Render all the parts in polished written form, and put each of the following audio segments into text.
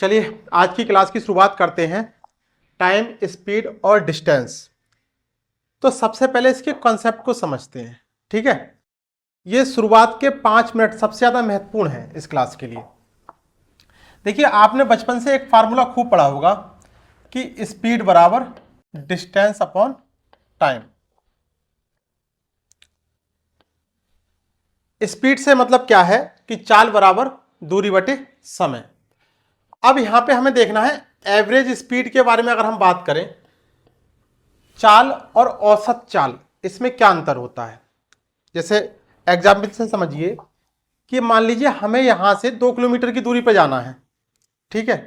चलिए आज की क्लास की शुरुआत करते हैं। टाइम, स्पीड और डिस्टेंस। तो सबसे पहले इसके कॉन्सेप्ट को समझते हैं, ठीक है। ये शुरुआत के 5 मिनट सबसे ज्यादा महत्वपूर्ण है इस क्लास के लिए। देखिए, आपने बचपन से एक फार्मूला खूब पढ़ा होगा कि स्पीड बराबर डिस्टेंस अपॉन टाइम। स्पीड से मतलब क्या है कि चाल बराबर दूरी बटे समय। अब यहां पे हमें देखना है एवरेज स्पीड के बारे में। अगर हम बात करें चाल और औसत चाल, इसमें क्या अंतर होता है। जैसे एग्जाम्पल से समझिए कि मान लीजिए हमें यहां से 2 किलोमीटर की दूरी पर जाना है, ठीक है।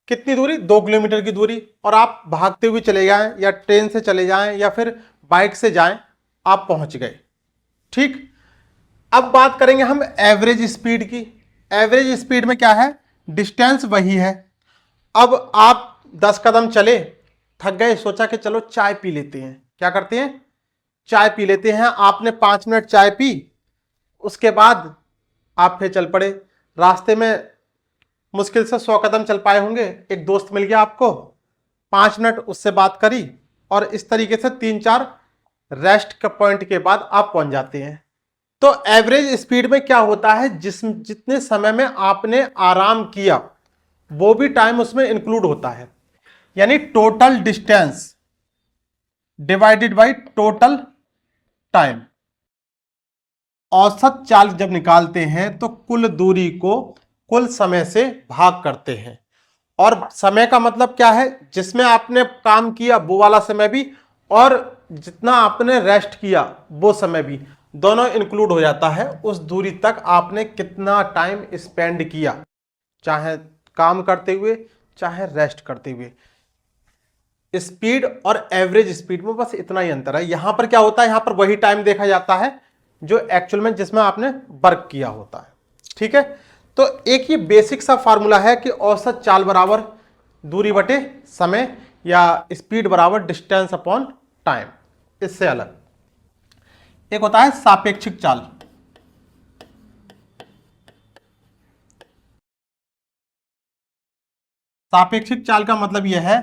कितनी दूरी? 2 किलोमीटर की दूरी। और आप भागते हुए चले जाएं या ट्रेन से चले जाएं या फिर बाइक से जाएं, आप पहुंच गए, ठीक। अब बात करेंगे हम एवरेज स्पीड की। एवरेज स्पीड में क्या है? डिस्टेंस वही है। अब आप 10 कदम चले, थक गए, सोचा कि चलो चाय पी लेते हैं। क्या करते हैं? चाय पी लेते हैं। आपने 5 मिनट चाय पी, उसके बाद आप फिर चल पड़े। रास्ते में मुश्किल से 100 कदम चल पाए होंगे, एक दोस्त मिल गया आपको, 5 मिनट उससे बात करी और इस तरीके से 3-4 रेस्ट के पॉइंट के बाद आप पहुंच जाते हैं। तो एवरेज स्पीड में क्या होता है, जितने समय में आपने आराम किया वो भी टाइम उसमें इंक्लूड होता है। यानी total distance divided by total time. औसत चाल जब निकालते हैं तो कुल दूरी को कुल समय से भाग करते हैं। और समय का मतलब क्या है? जिसमें आपने काम किया वो वाला समय भी, और जितना आपने रेस्ट किया वो समय भी, दोनों इंक्लूड हो जाता है। उस दूरी तक आपने कितना टाइम स्पेंड किया, चाहे काम करते हुए चाहे रेस्ट करते हुए। स्पीड और एवरेज स्पीड में बस इतना ही अंतर है। यहां पर क्या होता है, यहां पर वही टाइम देखा जाता है जो एक्चुअल में जिसमें आपने वर्क किया होता है, ठीक है। तो एक ही बेसिक सा फार्मूला है कि औसत चाल बराबर दूरी बटे समय या स्पीड बराबर डिस्टेंस अपॉन टाइम। इससे अलग एक होता है सापेक्षिक चाल। सापेक्षिक चाल का मतलब यह है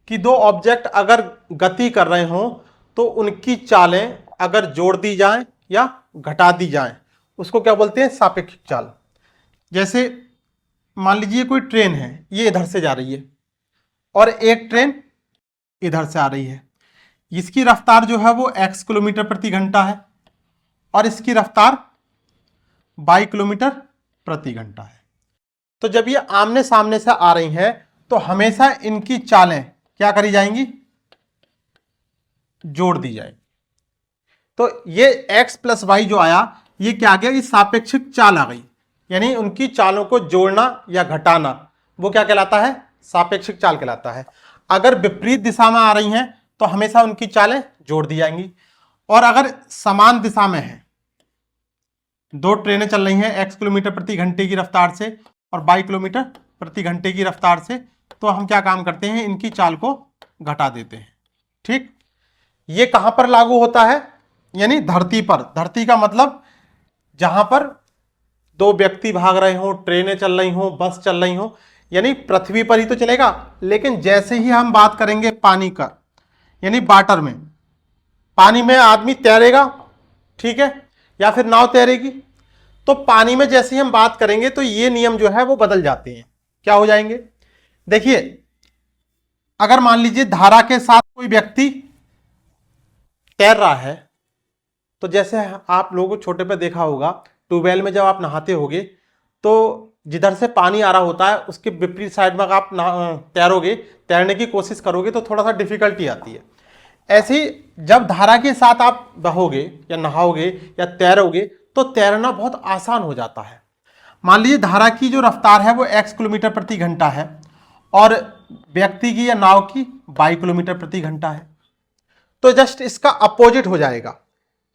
कि दो ऑब्जेक्ट अगर गति कर रहे हो तो उनकी चालें अगर जोड़ दी जाएं या घटा दी जाएं, उसको क्या बोलते हैं? सापेक्षिक चाल। जैसे मान लीजिए कोई ट्रेन है, ये इधर से जा रही है और एक ट्रेन इधर से आ रही है। इसकी रफ्तार जो है वो x किलोमीटर प्रति घंटा है और इसकी रफ्तार y किलोमीटर प्रति घंटा है। तो जब ये आमने सामने से आ रही हैं तो हमेशा इनकी चालें क्या करी जाएंगी? जोड़ दी जाएंगी। तो ये x प्लस वाई जो आया, ये क्या आ गया? ये सापेक्षिक चाल आ गई। यानी उनकी चालों को जोड़ना या घटाना वो क्या कहलाता है? सापेक्षिक चाल कहलाता है। अगर विपरीत दिशा में आ रही हैं तो हमेशा उनकी चालें जोड़ दी जाएंगी। और अगर समान दिशा में है, दो ट्रेनें चल रही हैं x किलोमीटर प्रति घंटे की रफ्तार से और y किलोमीटर प्रति घंटे की रफ्तार से, तो हम क्या काम करते हैं? इनकी चाल को घटा देते हैं, ठीक। ये कहां पर लागू होता है? यानी धरती पर। धरती का मतलब जहां पर दो व्यक्ति भाग रहे हो, ट्रेनें चल रही हो, बस चल रही हो, यानी पृथ्वी पर ही तो चलेगा। लेकिन जैसे ही हम बात करेंगे पानी का, यानी वाटर में, पानी में आदमी तैरेगा, ठीक है, या फिर नाव तैरेगी, तो पानी में जैसे ही हम बात करेंगे तो ये नियम जो है वो बदल जाते हैं। क्या हो जाएंगे? देखिए, अगर मान लीजिए धारा के साथ कोई व्यक्ति तैर रहा है, तो जैसे आप लोगों को छोटे पे देखा होगा, ट्यूबवेल में जब आप नहाते होगे तो जिधर से पानी आ रहा होता है उसके विपरीत साइड में आप तैरोगे, तैरने की कोशिश करोगे तो थोड़ा सा डिफिकल्टी आती है। ऐसे ही जब धारा के साथ आप बहोगे या नहाओगे या तैरोगे तो तैरना बहुत आसान हो जाता है। मान लीजिए धारा की जो रफ्तार है वो x किलोमीटर प्रति घंटा है और व्यक्ति की या नाव की y किलोमीटर प्रति घंटा है, तो जस्ट इसका अपोजिट हो जाएगा।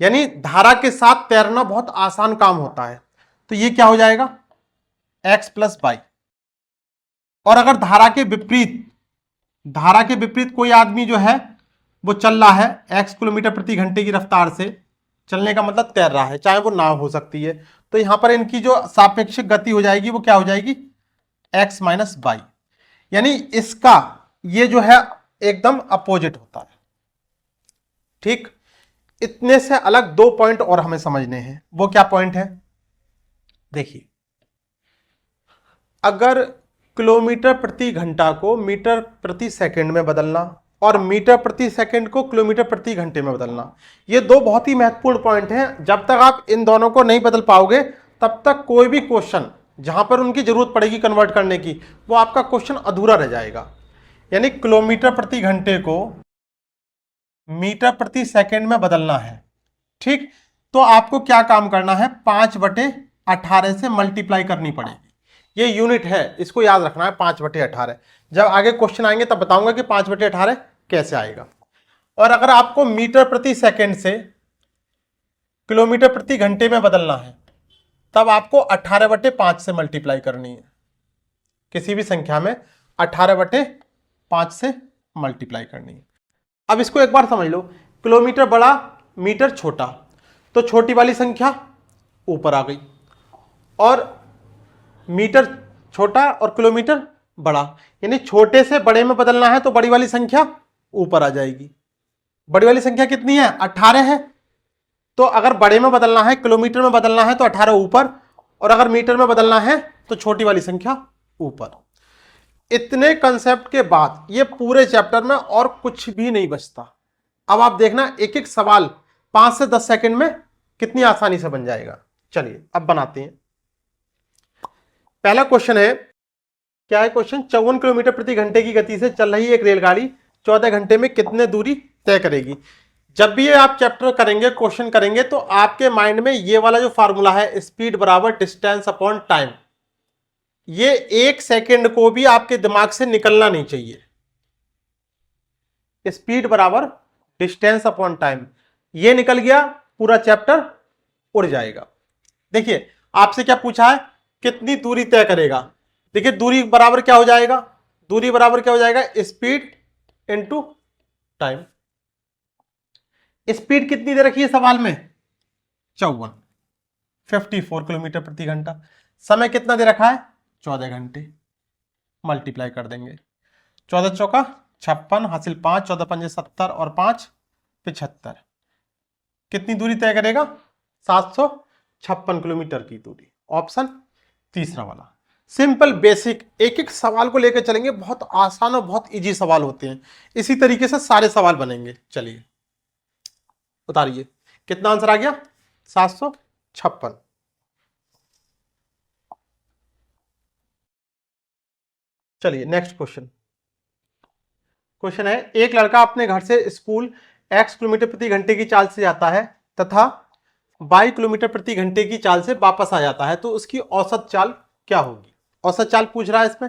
यानी धारा के साथ तैरना बहुत आसान काम होता है। तो ये क्या हो जाएगा? x plus y. और अगर धारा के विपरीत कोई आदमी जो है वो चल रहा है x किलोमीटर प्रति घंटे की रफ्तार से, चलने का मतलब तैर रहा है, चाहे वो नाव हो सकती है, तो यहां पर इनकी जो सापेक्षिक गति हो जाएगी वो क्या हो जाएगी? x माइनस वाई, यानी इसका ये जो है एकदम अपोजिट होता है। ठीक, इतने से अलग दो पॉइंट और हमें समझने हैं। वो क्या पॉइंट है? देखिए, अगर किलोमीटर प्रति घंटा को मीटर प्रति सेकंड में बदलना और मीटर प्रति सेकंड को किलोमीटर प्रति घंटे में बदलना, ये दो बहुत ही महत्वपूर्ण पॉइंट हैं। जब तक आप इन दोनों को नहीं बदल पाओगे तब तक कोई भी क्वेश्चन जहां पर उनकी जरूरत पड़ेगी कन्वर्ट करने की, वो आपका क्वेश्चन अधूरा रह जाएगा। यानी किलोमीटर प्रति घंटे को मीटर प्रति सेकंड में बदलना है। ठीक, तो आपको क्या काम करना है? 5/18 से मल्टीप्लाई करनी पड़ेगी। ये यूनिट है, इसको याद रखना है, 5/18। जब आगे क्वेश्चन आएंगे तब बताऊंगा कि 5/18 कैसे आएगा। और अगर आपको मीटर प्रति सेकंड से किलोमीटर प्रति घंटे में बदलना है तब आपको 18/5 से मल्टीप्लाई करनी है। किसी भी संख्या में 18/5 से मल्टीप्लाई करनी है। अब इसको एक बार समझ लो, किलोमीटर बड़ा मीटर छोटा, तो छोटी वाली संख्या ऊपर आ गई, और मीटर छोटा और किलोमीटर बड़ा, यानी छोटे से बड़े में बदलना है तो बड़ी वाली संख्या ऊपर आ जाएगी। बड़ी वाली संख्या कितनी है? 18 है। तो अगर बड़े में बदलना है, किलोमीटर में बदलना है तो 18 ऊपर, और अगर मीटर में बदलना है तो छोटी वाली संख्या ऊपर। इतने कंसेप्ट के बाद ये पूरे चैप्टर में और कुछ भी नहीं बचता। अब आप देखना, एक एक सवाल 5 से 10 सेकंड में कितनी आसानी से बन जाएगा। चलिए अब बनाते हैं। पहला क्वेश्चन है, क्या है क्वेश्चन? 54 किलोमीटर प्रति घंटे की गति से चल रही एक रेलगाड़ी 14 घंटे में कितने दूरी तय करेगी? जब भी ये आप चैप्टर करेंगे, क्वेश्चन करेंगे, तो आपके माइंड में ये वाला जो फार्मूला है, स्पीड बराबर डिस्टेंस अपॉन टाइम, ये एक सेकंड को भी आपके दिमाग से निकलना नहीं चाहिए। स्पीड बराबर डिस्टेंस अपॉन टाइम, ये निकल गया, पूरा चैप्टर उड़ जाएगा। देखिए, आपसे क्या पूछा है? कितनी दूरी तय करेगा। देखिए, दूरी बराबर क्या हो जाएगा? दूरी बराबर क्या हो जाएगा? Speed into time. स्पीड कितनी दे रखी है सवाल में? 54 किलोमीटर प्रति घंटा। समय कितना दे रखा है? 14 घंटे। मल्टीप्लाई कर देंगे, 14 चौका 56, हासिल 5, 14 पंजे 70 और 5 75। कितनी दूरी तय करेगा? 756 किलोमीटर की दूरी। ऑप्शन तीसरा वाला। सिंपल बेसिक, एक एक सवाल को लेकर चलेंगे, बहुत आसान और बहुत इजी सवाल होते हैं। इसी तरीके से सारे सवाल बनेंगे। चलिए उतारिए, कितना आंसर आ गया? 756। चलिए नेक्स्ट क्वेश्चन। क्वेश्चन है, एक लड़का अपने घर से स्कूल x किलोमीटर प्रति घंटे की चाल से जाता है तथा y किलोमीटर प्रति घंटे की चाल से वापस आ जाता है, तो उसकी औसत चाल क्या होगी? औसत चाल पूछ रहा है, इसमें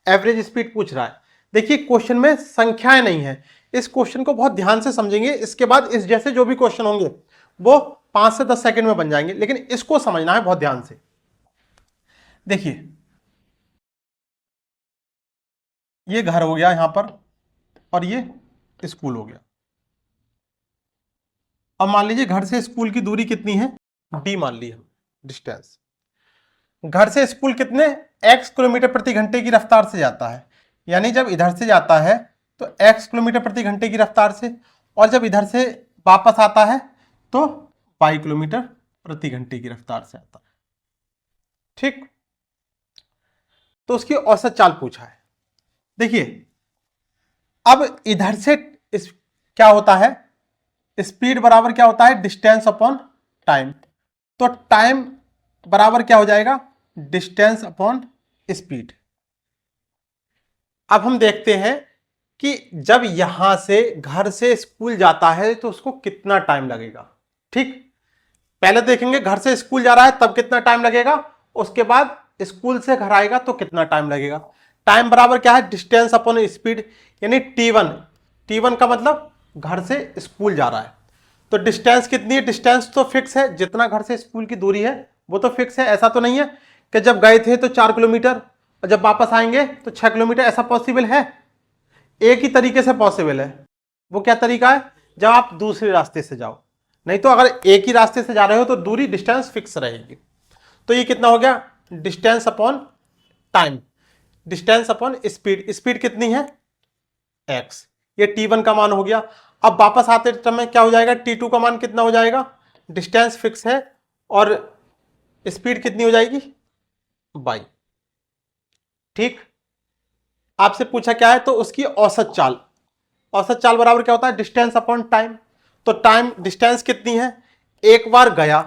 एवरेज स्पीड पूछ रहा है। देखिए, क्वेश्चन में संख्याएं नहीं है, इस क्वेश्चन को बहुत ध्यान से समझेंगे। इसके बाद इस जैसे जो भी क्वेश्चन होंगे वो 5 से 10 सेकंड में बन जाएंगे, लेकिन इसको समझना है बहुत ध्यान से। देखिए, ये घर हो गया यहां पर और ये स्कूल हो गया। अब मान लीजिए घर से स्कूल की दूरी कितनी है? d मान ली हम डिस्टेंस। घर से स्कूल कितने x किलोमीटर प्रति घंटे की रफ्तार से जाता है, यानी जब इधर से जाता है तो x किलोमीटर प्रति घंटे की रफ्तार से, और जब इधर से वापस आता है तो y किलोमीटर प्रति घंटे की रफ्तार से आता है। ठीक, तो उसकी औसत चाल पूछा है। देखिए, अब इधर से क्या होता है? स्पीड बराबर क्या होता है? Distance upon time. तो टाइम बराबर क्या हो जाएगा? Distance upon speed. अब हम देखते हैं कि जब यहां से घर से स्कूल जाता है तो उसको कितना टाइम लगेगा। ठीक, पहले देखेंगे घर से स्कूल जा रहा है तब कितना टाइम लगेगा, उसके बाद स्कूल से घर आएगा तो कितना टाइम लगेगा। टाइम बराबर क्या है? डिस्टेंस अपॉन स्पीड, यानी t1। t1 का मतलब घर से स्कूल जा रहा है, तो डिस्टेंस कितनी है? डिस्टेंस तो फिक्स है, जितना घर से स्कूल की दूरी है वो तो फिक्स है। ऐसा तो नहीं है कि जब गए थे तो 4 किलोमीटर और जब वापस आएंगे तो 6 किलोमीटर, ऐसा पॉसिबल है? एक ही तरीके से पॉसिबल है। वो क्या तरीका है? जब आप दूसरे रास्ते से जाओ, नहीं तो अगर एक ही रास्ते से जा रहे हो तो दूरी डिस्टेंस फिक्स रहेगी। तो ये कितना हो गया? Distance upon time. Distance upon speed, speed कितनी है x, ये t1 का मान हो गया। अब वापस आते टर्म में क्या हो जाएगा, t2 का मान कितना हो जाएगा, डिस्टेंस फिक्स है और स्पीड कितनी हो जाएगी y। ठीक, आपसे पूछा क्या है, तो उसकी औसत चाल, औसत चाल बराबर क्या होता है, डिस्टेंस अपॉन टाइम। तो टाइम डिस्टेंस कितनी है, एक बार गया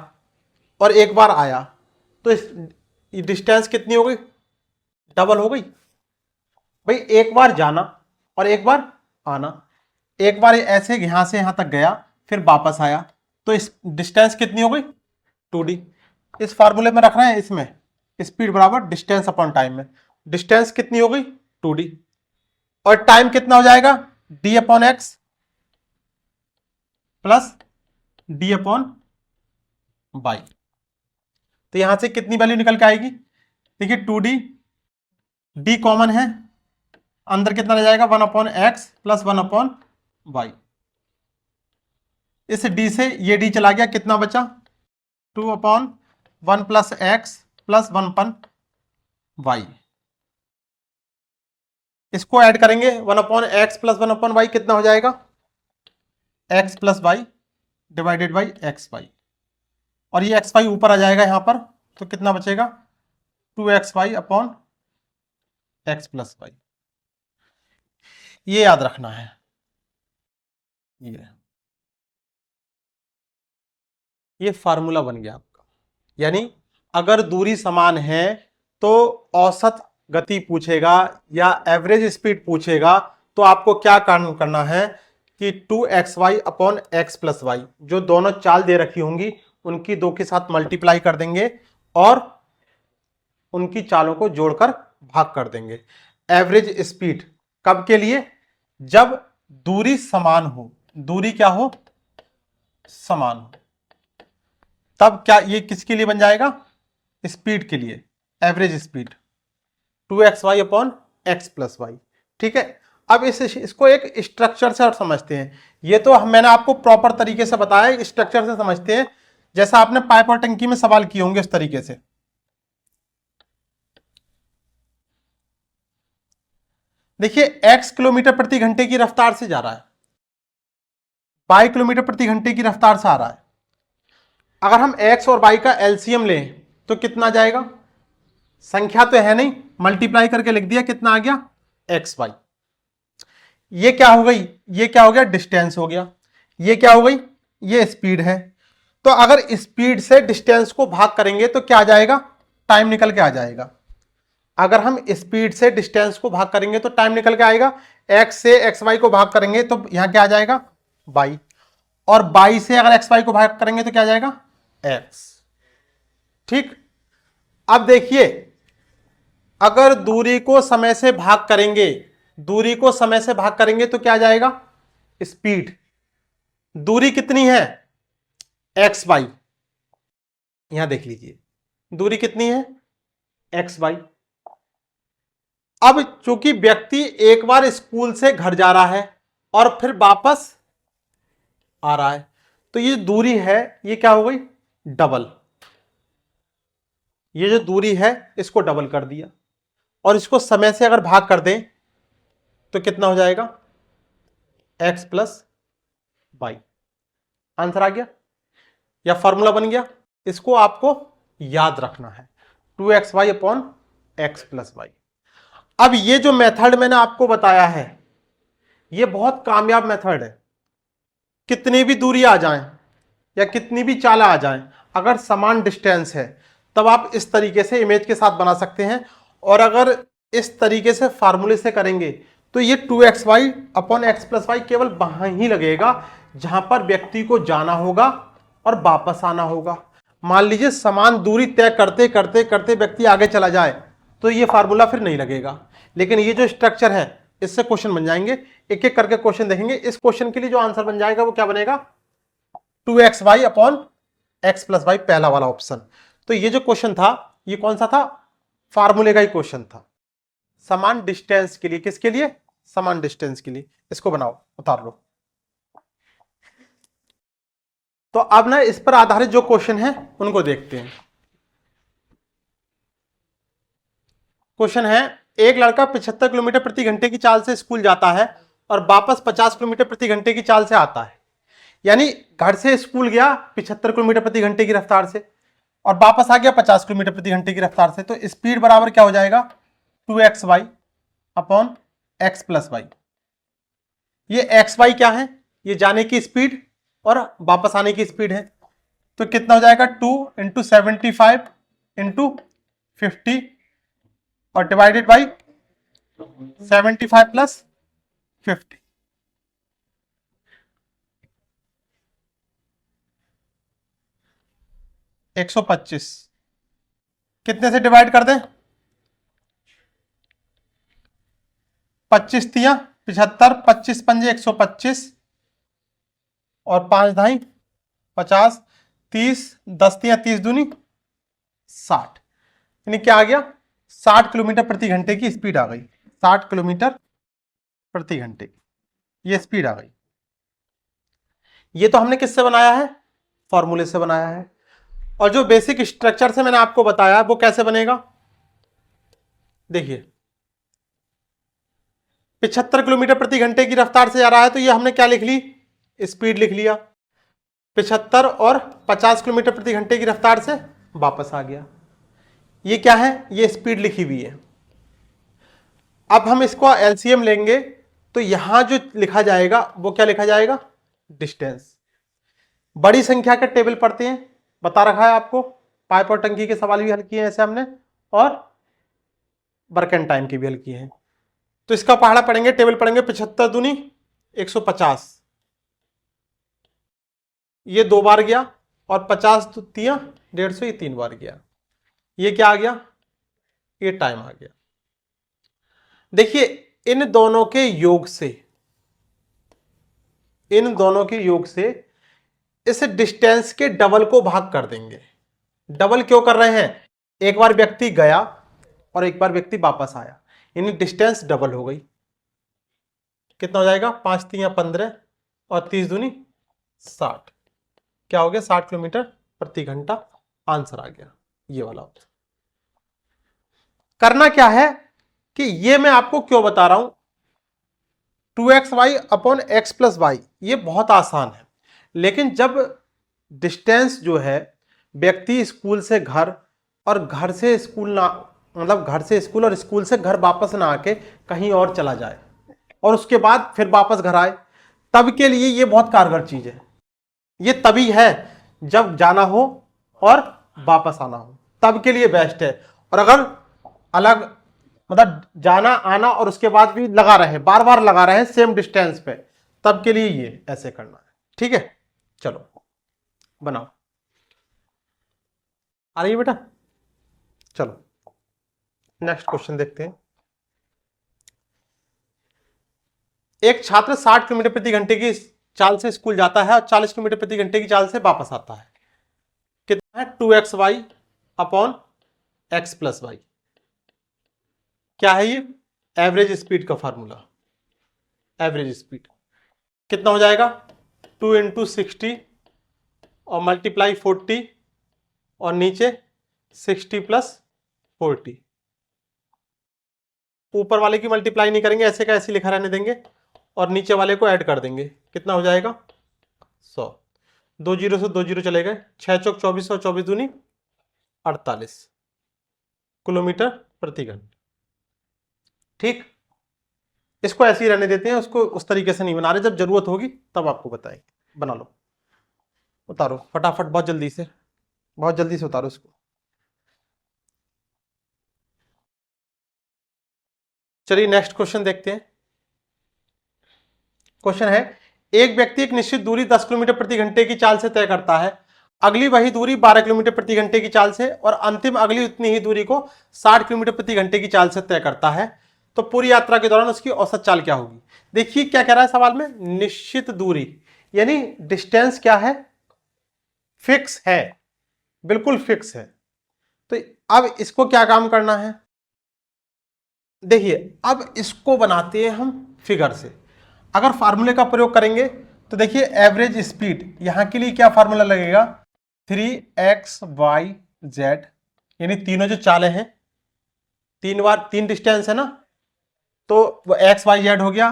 और एक बार आया, तो इस डिस्टेंस कितनी हो गई, डबल हो गई। भाई एक बार जाना और एक बार आना, एक बार ऐसे यहां से यहां तक गया फिर वापस आया, तो इस डिस्टेंस कितनी हो गई 2d। इस फार्मूले में रखना है, इसमें स्पीड बराबर डिस्टेंस अपॉन टाइम में डिस्टेंस कितनी हो गई 2d, और टाइम कितना हो जाएगा d upon x plus d upon y. तो यहां से कितनी वैल्यू निकल के आएगी, देखिए 2d, d कॉमन है, अंदर कितना रह जाएगा 1 upon x plus 1 upon y. इस d से ये d चला गया, कितना बचा 2 upon 1 plus x plus 1 upon y. इसको ऐड करेंगे 1 upon x plus 1 upon y, कितना हो जाएगा x plus y divided by x y, और ये एक्स वाई ऊपर आ जाएगा यहां पर, तो कितना बचेगा 2xy upon x plus y. ये याद रखना है, ये फार्मूला बन गया आपका। यानी अगर दूरी समान है तो औसत गति पूछेगा या एवरेज स्पीड पूछेगा, तो आपको क्या करना है कि 2xy upon x plus Y, जो दोनों चाल दे रखी होंगी उनकी 2 के साथ मल्टीप्लाई कर देंगे और उनकी चालों को जोड़कर भाग कर देंगे। एवरेज स्पीड कब के लिए, जब दूरी समान हो, दूरी क्या हो समान हो, तब क्या ये किसके लिए बन जाएगा, स्पीड के लिए, average speed 2xy upon x plus y. ठीक है, अब इसको एक स्ट्रक्चर से और समझते हैं। ये तो मैंने आपको प्रॉपर तरीके से बताया, स्ट्रक्चर से समझते हैं, जैसा आपने पाइप और टंकी में सवाल किए होंगे उस तरीके से। देखिए x किलोमीटर प्रति घंटे की रफ्तार से जा रहा है, y किलोमीटर प्रति घंटे की रफ्तार से आ रहा है। अगर हम x और y का एलसीएम लें तो कितना जाएगा, संख्या तो है नहीं, मल्टीप्लाई करके लिख दिया, कितना आ गया एक्स वाई। ये क्या हो गई, ये क्या हो गया डिस्टेंस हो गया, ये क्या हो गई ये स्पीड है। तो अगर स्पीड से डिस्टेंस को भाग करेंगे तो क्या आ जाएगा, टाइम निकल के आ जाएगा। अगर हम स्पीड से डिस्टेंस को भाग करेंगे तो टाइम निकल के आएगा, x से एक्स वाई को भाग करेंगे तो यहां क्या आ जाएगा y, और y से अगर एक्स वाई को भाग करेंगे तो क्या आ जाएगा x। ठीक, अब देखिए अगर दूरी को समय से भाग करेंगे, दूरी को समय से भाग करेंगे तो क्या आ जाएगा स्पीड। दूरी कितनी है एक्स वाई, यहां देख लीजिए दूरी कितनी है एक्स वाई। अब चूंकि व्यक्ति एक बार स्कूल से घर जा रहा है और फिर वापस आ रहा है, तो ये दूरी है ये क्या हो गई डबल, ये जो दूरी है इसको डबल कर दिया, और इसको समय से अगर भाग कर दें तो कितना हो जाएगा x प्लस वाई। आंसर आ गया या फॉर्मूला बन गया, इसको आपको याद रखना है 2xy upon x plus Y. अब ये जो मेथड मैंने आपको बताया है ये बहुत कामयाब मेथड है, कितनी भी दूरी आ जाए या कितनी भी चाल आ जाए, अगर समान डिस्टेंस है तब आप इस तरीके से इमेज के साथ बना सकते हैं। और अगर इस तरीके से फार्मूले से करेंगे तो ये 2xy upon x plus Y केवल वहां ही लगेगा जहां पर व्यक्ति को जाना होगा और वापस आना होगा। मान लीजिए समान दूरी तय करते करते करते व्यक्ति आगे चला जाए तो ये फार्मूला फिर नहीं लगेगा, लेकिन ये जो स्ट्रक्चर है इससे क्वेश्चन बन जाएंगे। एक एक करके क्वेश्चन देखेंगे, इस क्वेश्चन के लिए जो आंसर बन जाएगा वो क्या बनेगा 2xy upon x plus Y, पहला वाला ऑप्शन। तो ये जो क्वेश्चन था ये कौन सा था, फार्मूले का ही क्वेश्चन था, समान डिस्टेंस के लिए, किसके लिए समान डिस्टेंस के लिए। इसको बनाओ उतार लो। तो अब ना इस पर आधारित जो क्वेश्चन है उनको देखते हैं। क्वेश्चन है एक लड़का 75 किलोमीटर प्रति घंटे की चाल से स्कूल जाता है और वापस 50 किलोमीटर प्रति घंटे की चाल से आता है। यानी घर से स्कूल गया 75 किलोमीटर प्रति घंटे की रफ्तार से और वापस आ गया 50 किलोमीटर प्रति घंटे की रफ्तार से, तो स्पीड बराबर क्या हो जाएगा 2xy upon x plus y. ये xy क्या है, ये जाने की स्पीड और वापस आने की स्पीड है, तो कितना हो जाएगा 2 इंटू 75 इंटू 50 और डिवाइडेड बाई 75 प्लस 50। एक 125 कितने से डिवाइड कर दें, 25 तिया 75, 25 पंजे 125 और 5 ढाई 50, 30 10 तिया 30 दूनी 60, यानी क्या आ गया 60 किलोमीटर प्रति घंटे की स्पीड आ गई। 60 किलोमीटर प्रति घंटे ये स्पीड आ गई। ये तो हमने किससे बनाया है, फॉर्मूले से बनाया है। और जो बेसिक स्ट्रक्चर से मैंने आपको बताया वो कैसे बनेगा, देखिए 75 किलोमीटर प्रति घंटे की रफ्तार से जा रहा है, तो ये हमने क्या लिख ली, स्पीड लिख लिया। 75 और 50 किलोमीटर प्रति घंटे की रफ्तार से वापस आ गया, ये क्या है, ये स्पीड लिखी हुई है। अब हम इसको एलसीएम लेंगे तो यहां जो लिखा जाएगा वो क्या लिखा जाएगा, डिस्टेंस। बड़ी संख्या के टेबल पढ़ते हैं, बता रखा है आपको, पाइप और टंकी के सवाल भी हल किए हैं ऐसे हमने, और वर्क एंड टाइम के भी हल किए हैं। तो इसका पहाड़ा पढ़ेंगे, टेबल पढ़ेंगे, 75 दूनी 150, ये 2 बार गया, और 50 तिया 150, ये 3 बार गया। ये क्या आ गया, ये टाइम आ गया। देखिए इन दोनों के योग से इस डिस्टेंस के डबल को भाग कर देंगे। डबल क्यों कर रहे हैं, एक बार व्यक्ति गया और एक बार व्यक्ति वापस आया, यानी डिस्टेंस डबल हो गई। कितना हो जाएगा, 5 तिया 15 और 30 दूनी 60, क्या हो गया 60 किलोमीटर प्रति घंटा। आंसर आ गया ये वाला। करना क्या है कि ये मैं आपको क्यों बता रहा हूं, 2xy upon x plus y, ये बहुत आसान है। लेकिन जब डिस्टेंस जो है व्यक्ति स्कूल से घर और घर से स्कूल ना, मतलब घर से स्कूल और स्कूल से घर वापस ना आके कहीं और चला जाए और उसके बाद फिर वापस घर आए, तब के लिए ये बहुत कारगर चीज है। ये तभी है जब जाना हो और वापस आना हो, तब के लिए बेस्ट है। और अगर अलग मतलब जाना आना और उसके बाद भी लगा रहे, बार बार लगा रहे सेम डिस्टेंस पे, तब के लिए ये ऐसे करना है। ठीक है, चलो बनाओ, आ रही है बेटा। चलो नेक्स्ट क्वेश्चन देखते हैं। एक छात्र 60 किलोमीटर प्रति घंटे की चाल से स्कूल जाता है और 40 किलोमीटर प्रति घंटे की चाल से वापस आता है। कितना है, 2xy upon x plus Y. क्या है ये, एवरेज स्पीड का फार्मूला। एवरेज स्पीड कितना हो जाएगा, 2 इंटू 60 और मल्टीप्लाई 40 और नीचे 60 प्लस 40। ऊपर वाले की मल्टीप्लाई नहीं करेंगे, ऐसे का ऐसे लिखा रहने देंगे और नीचे वाले को ऐड कर देंगे। कितना हो जाएगा 100, 2 जीरो से 2 जीरो चले गए, 6 चौक 24 और 24 दूनी 48 किलोमीटर प्रति घंटा। ठीक, इसको ऐसे ही रहने देते हैं, उसको उस तरीके से नहीं बना रहे, जब जरूरत होगी तब आपको बताएंगे। बना लो, उतारो फटाफट, बहुत जल्दी से उतारो इसको। चलिए नेक्स्ट क्वेश्चन देखते हैं। क्वेश्चन है, एक व्यक्ति एक निश्चित दूरी 10 किलोमीटर प्रति घंटे की चाल से तय करता है, अगली वही दूरी 12 किलोमीटर प्रति घंटे की चाल से और अंतिम अगली उतनी ही दूरी को 60 किलोमीटर प्रति घंटे की चाल से तय करता है, तो पूरी यात्रा के दौरान उसकी औसत चाल क्या होगी। देखिए क्या कह रहा है सवाल में, निश्चित दूरी यानी डिस्टेंस क्या है, फिक्स है, बिल्कुल फिक्स है। तो अब इसको क्या काम करना है, देखिए अब इसको बनाते हैं हम फिगर से। अगर फार्मूले का प्रयोग करेंगे तो देखिए एवरेज स्पीड, यहां के लिए क्या फार्मूला लगेगा, 3xyz, यानी तीनों जो चालें हैं तीन डिस्टेंस है ना, तो वो एक्स वाई जेड हो गया,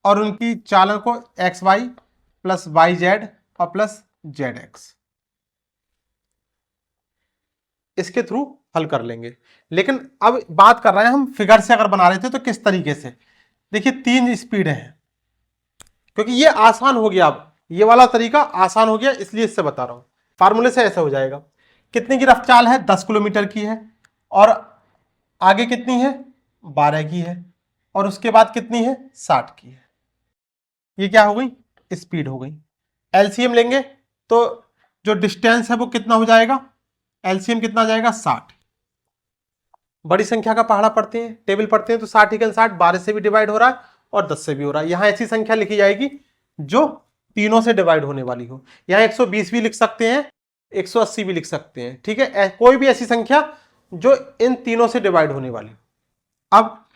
और उनकी चालों को x y plus y z और प्लस जेड एक्स, इसके थ्रू हल कर लेंगे। लेकिन अब बात कर रहे हैं हम फिगर से अगर बना रहे थे तो किस तरीके से। देखिए 3 स्पीड है, क्योंकि ये आसान हो गया, अब ये वाला तरीका आसान हो गया इसलिए इससे बता रहा हूं। फार्मूले से ऐसा हो जाएगा, कितने की रफ चाल है, 10 किलोमीटर की है, और आगे कितनी है, 12 की है, और उसके बाद कितनी है, 60 की है। ये क्या हो गई, स्पीड हो गई। एलसीएम लेंगे तो जो डिस्टेंस है वो कितना हो जाएगा, एलसीएम कितना आ जाएगा, 60। बड़ी संख्या का पहाड़ा पढ़ते हैं, टेबल पढ़ते हैं, तो 60 × 60 12 से भी डिवाइड हो रहा है और 10 से भी हो रहा है। यहां ऐसी संख्या लिखी जाएगी जो तीनों से डिवाइड होने वाली हो। यहां 120 भी लिख सकते हैं, 180 भी लिख सकते हैं, ठीक है, कोई भी ऐसी संख्या जो इन तीनों से डिवाइड होने वाली। अब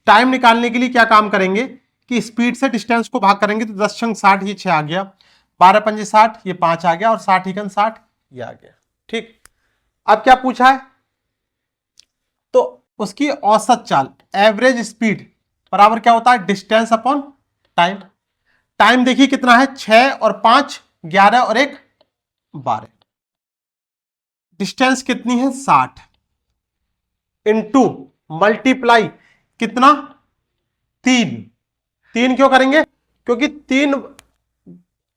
टाइम निकालने के लिए क्या काम करेंगे कि स्पीड से डिस्टेंस को भाग करेंगे, तो 10 × 60 ये 6 आ गया, 12 × 5 60 ये 5 आ गया, और 60 × 60 ये आ गया। ठीक, अब क्या पूछा है, तो उसकी औसत चाल एवरेज स्पीड बराबर क्या होता है, डिस्टेंस अपॉन टाइम। टाइम देखिए कितना है, 6 और 5 11 और 1 12। डिस्टेंस कितनी है, 60, इनटू मल्टीप्लाई कितना, 3 क्यों करेंगे, क्योंकि 3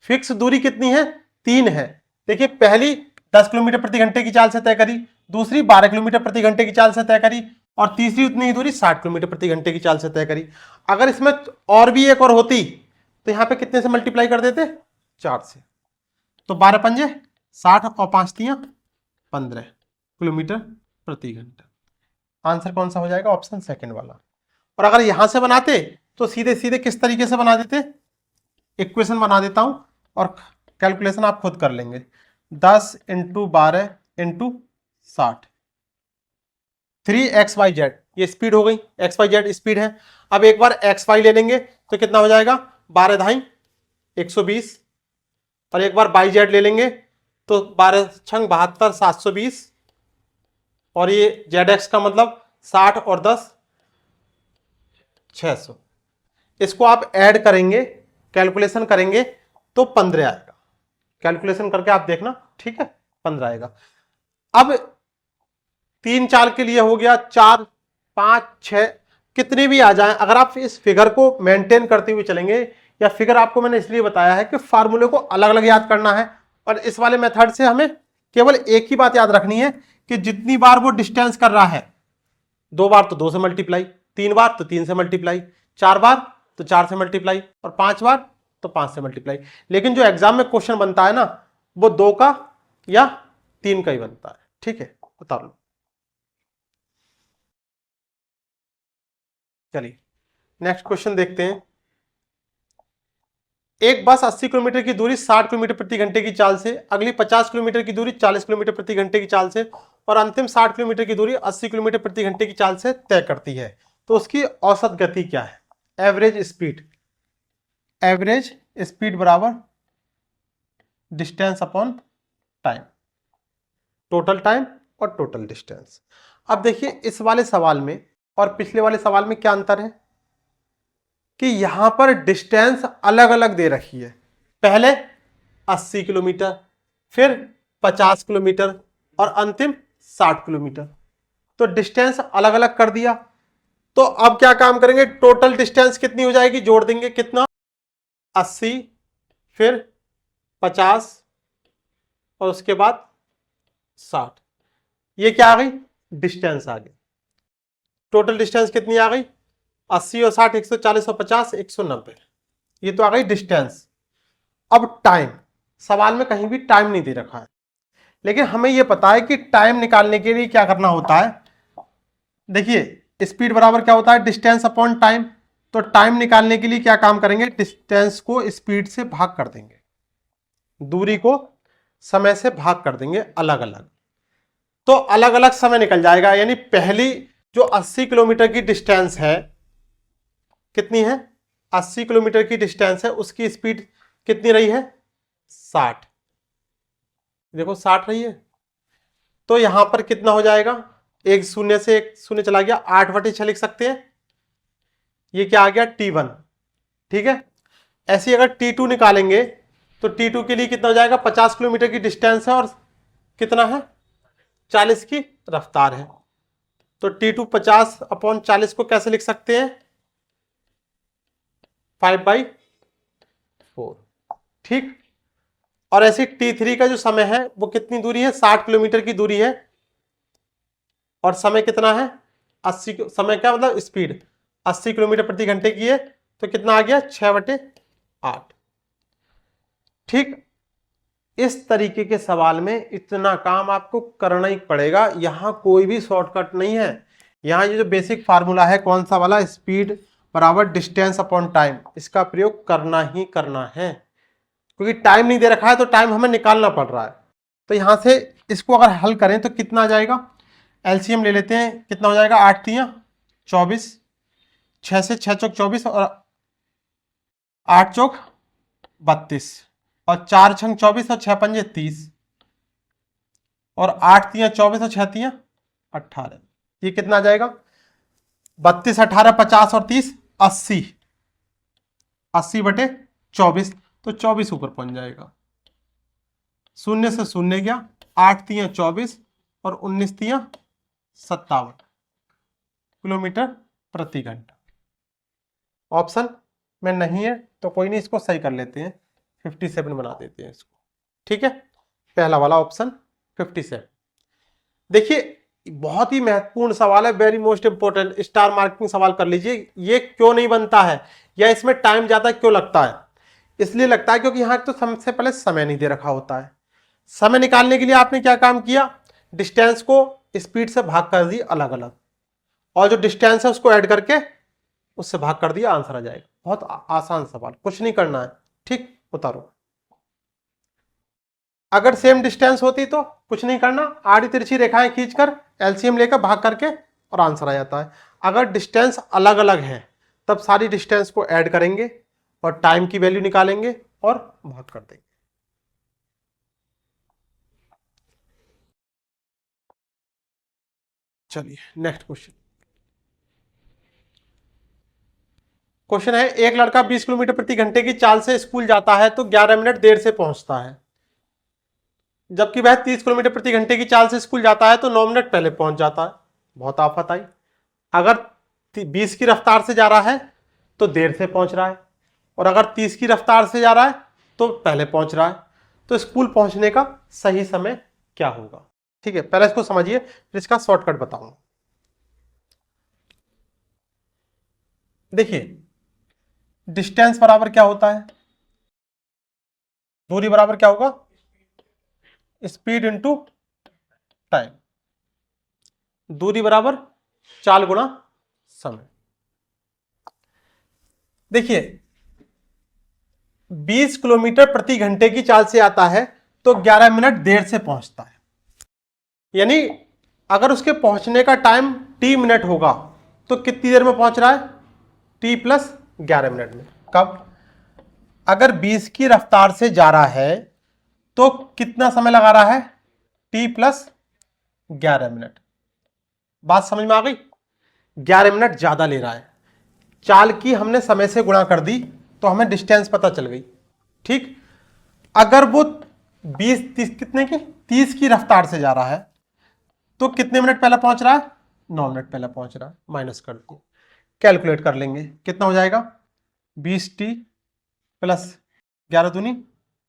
फिक्स दूरी कितनी है, 3 है। देखिए पहली 10 किलोमीटर प्रति घंटे की चाल से तय करी, दूसरी 12 किलोमीटर प्रति घंटे की चाल से तय करी, और तीसरी उतनी ही दूरी 60 किलोमीटर प्रति घंटे की चाल से तय करी। अगर इसमें और भी एक और होती तो यहां पे कितने से मल्टीप्लाई कर देते, 4 से। तो 12 पंजे 60 और 5 तियां 15 किलोमीटर प्रति घंटा। आंसर कौन सा हो जाएगा, ऑप्शन सेकंड वाला। और अगर यहां से बनाते तो सीधे सीधे किस तरीके से बना देते, इक्वेशन बना देता हूं और कैलकुलेशन आप खुद कर लेंगे। 10 × 12 × 60, 3xyz, ये स्पीड हो गई, xyz स्पीड है। अब एक बार xy ले लेंगे तो कितना हो जाएगा, 12 धाई 120, और एक बार yz ले लेंगे तो 12 छंग 72 720, और ये zx का मतलब 60 और 10 600। इसको आप ऐड करेंगे, कैलकुलेशन करेंगे तो 15 आएगा। कैलकुलेशन करके आप देखना, ठीक है, 15 आएगा। अब 3 चाल के लिए हो गया, 4 5 6 कितने भी आ जाएं, अगर आप इस फिगर को मेंटेन करते हुए चलेंगे, या फिगर आपको मैंने इसलिए बताया है कि फार्मूले को अलग अलग याद करना है, और इस वाले मेथड से हमें केवल एक ही बात याद रखनी है कि जितनी बार वो डिस्टेंस कर रहा है, 2 बार तो 2 से मल्टीप्लाई, 3 बार तो 3 से मल्टीप्लाई, 4 बार तो 4 से मल्टीप्लाई, और 5 बार तो 5 से मल्टीप्लाई। लेकिन जो एग्जाम में क्वेश्चन बनता है ना, वो 2 का या 3 का ही बनता है। ठीक है, बता लो। चलिए नेक्स्ट क्वेश्चन देखते हैं। एक बस 80 किलोमीटर की दूरी 60 किलोमीटर प्रति घंटे की चाल से, अगली 50 किलोमीटर की दूरी 40 किलोमीटर प्रति घंटे की चाल से, और अंतिम 60 किलोमीटर की दूरी 80 किलोमीटर प्रति घंटे की चाल से तय करती है, तो उसकी औसत गति क्या है, एवरेज स्पीड। एवरेज स्पीड बराबर distance upon time, total time और टोटल डिस्टेंस। अब देखिए इस वाले सवाल में और पिछले वाले सवाल में क्या अंतर है कि यहां पर डिस्टेंस अलग अलग दे रखी है। पहले 80 किलोमीटर, फिर 50 किलोमीटर, और अंतिम 60 किलोमीटर, तो डिस्टेंस अलग अलग कर दिया। तो अब क्या काम करेंगे, टोटल डिस्टेंस कितनी हो जाएगी, जोड़ देंगे, कितना, 80 फिर 50 और उसके बाद 60, ये क्या आ गई, डिस्टेंस आ गई। टोटल डिस्टेंस कितनी आ गई, 80 और 60 140 और 50 190, ये तो आ गई डिस्टेंस। अब टाइम, सवाल में कहीं भी टाइम नहीं दे रखा है, लेकिन हमें यह पता है कि टाइम निकालने के लिए क्या करना होता है। देखिए स्पीड बराबर क्या होता है, डिस्टेंस अपॉन टाइम। तो टाइम निकालने के लिए क्या काम करेंगे, डिस्टेंस को स्पीड से भाग कर देंगे, दूरी को समय से भाग कर देंगे अलग अलग, तो अलग अलग समय निकल जाएगा। यानी पहली जो 80 किलोमीटर की डिस्टेंस है, कितनी है, 80 किलोमीटर की डिस्टेंस है, उसकी स्पीड कितनी रही है, 60, देखो 60 रही है। तो यहां पर कितना हो जाएगा, एक शून्य से एक शून्य चला गया, 8/6 लिख सकते हैं। ये क्या आ गया T1, ठीक है। ऐसे ही अगर T2 निकालेंगे तो T2 के लिए कितना हो जाएगा, 50 किलोमीटर की डिस्टेंस है और कितना है, 40 की रफ्तार है। तो T2 50/40 को कैसे लिख सकते हैं, 5/4, ठीक। और ऐसे T3 का जो समय है वो कितनी दूरी है, 60 किलोमीटर की दूरी है और समय कितना है 80, समय क्या मतलब स्पीड 80 किलोमीटर प्रति घंटे की है, तो कितना आ गया 6/8, ठीक। इस तरीके के सवाल में इतना काम आपको करना ही पड़ेगा, यहां कोई भी शॉर्टकट नहीं है। यहां ये जो बेसिक फार्मूला है कौन सा वाला, स्पीड बराबर डिस्टेंस अपॉन टाइम, इसका प्रयोग करना ही करना है, क्योंकि टाइम नहीं दे रखा है तो टाइम हमें निकालना पड़ रहा है। तो यहां से इसको अगर हल करें तो कितना आ जाएगा, एलसीएम ले लेते हैं, कितना हो जाएगा, 8 3 24, 6 से 6 चौक 24 और 8 चौक 32 और 4 छंग 24 और 6 पंजे 30 और 8 3 24 और 6 3 18, ये कितना आ जाएगा, 32 18 50 और 30 80, 80/24, तो 24 ऊपर पहुंच जाएगा। शून्य से शून्य गया, 8 3 24 और 19 3 57 किलोमीटर प्रति घंटा। ऑप्शन में नहीं है तो कोई नहीं, इसको सही कर लेते हैं, 57 बना देते हैं इसको, ठीक है। पहला वाला ऑप्शन 57। देखिए बहुत ही महत्वपूर्ण सवाल है, very most important, star marking सवाल कर लीजिए। ये क्यों नहीं बनता है या इसमें टाइम ज्यादा क्यों लगता है, इसलिए लगता है क्योंकि यहां तो सबसे पहले समय नहीं दे रखा होता है। समय निकालने के लिए आपने क्या काम किया, डिस्टेंस को स्पीड से भाग कर दी अलग अलग, और जो डिस्टेंस है उसको ऐड करके उससे भाग कर दिया, आंसर आ जाएगा। बहुत आसान सवाल, कुछ नहीं करना है, ठीक। उतारो, अगर सेम डिस्टेंस होती तो कुछ नहीं करना, आड़ी तिरछी रेखाएं खींचकर एलसीएम लेकर भाग करके और आंसर आ जाता है। अगर डिस्टेंस अलग अलग है तब सारी डिस्टेंस को ऐड करेंगे और टाइम की वैल्यू निकालेंगे और भाग कर देंगे। चलिए नेक्स्ट क्वेश्चन। क्वेश्चन है, एक लड़का 20 किलोमीटर प्रति घंटे की चाल से स्कूल जाता है तो 11 मिनट देर से पहुंचता है, जबकि वह 30 किलोमीटर प्रति घंटे की चाल से स्कूल जाता है तो 9 मिनट पहले पहुंच जाता है। बहुत आफत आई, अगर 20 की रफ्तार से जा रहा है तो देर से पहुंच रहा है, और अगर 30 की रफ्तार से जा रहा है तो पहले पहुंच रहा है, तो स्कूल पहुंचने का सही समय क्या होगा। ठीक है, पहले इसको समझिए फिर इसका शॉर्टकट बताऊंगा। देखिए डिस्टेंस बराबर क्या होता है, दूरी बराबर क्या होगा, स्पीड इंटू टाइम, दूरी बराबर चाल गुणा समय। देखिए 20 किलोमीटर प्रति घंटे की चाल से आता है तो 11 मिनट देर से पहुंचता है, यानी अगर उसके पहुंचने का टाइम t मिनट होगा तो कितनी देर में पहुंच रहा है, t प्लस 11 मिनट में। कब, अगर 20 की रफ्तार से जा रहा है तो कितना समय लगा रहा है, t प्लस 11 मिनट। बात समझ में आ गई, 11 मिनट ज्यादा ले रहा है, चाल की हमने समय से गुणा कर दी तो हमें डिस्टेंस पता चल गई, ठीक। अगर वो 20 कितने की 30 की रफ्तार से जा रहा है तो कितने मिनट पहले पहुंच रहा है, 9 मिनट पहले पहुंच रहा है। माइनस कर दिए, कैलकुलेट कर लेंगे कितना हो जाएगा, 20t प्लस 11 दूनी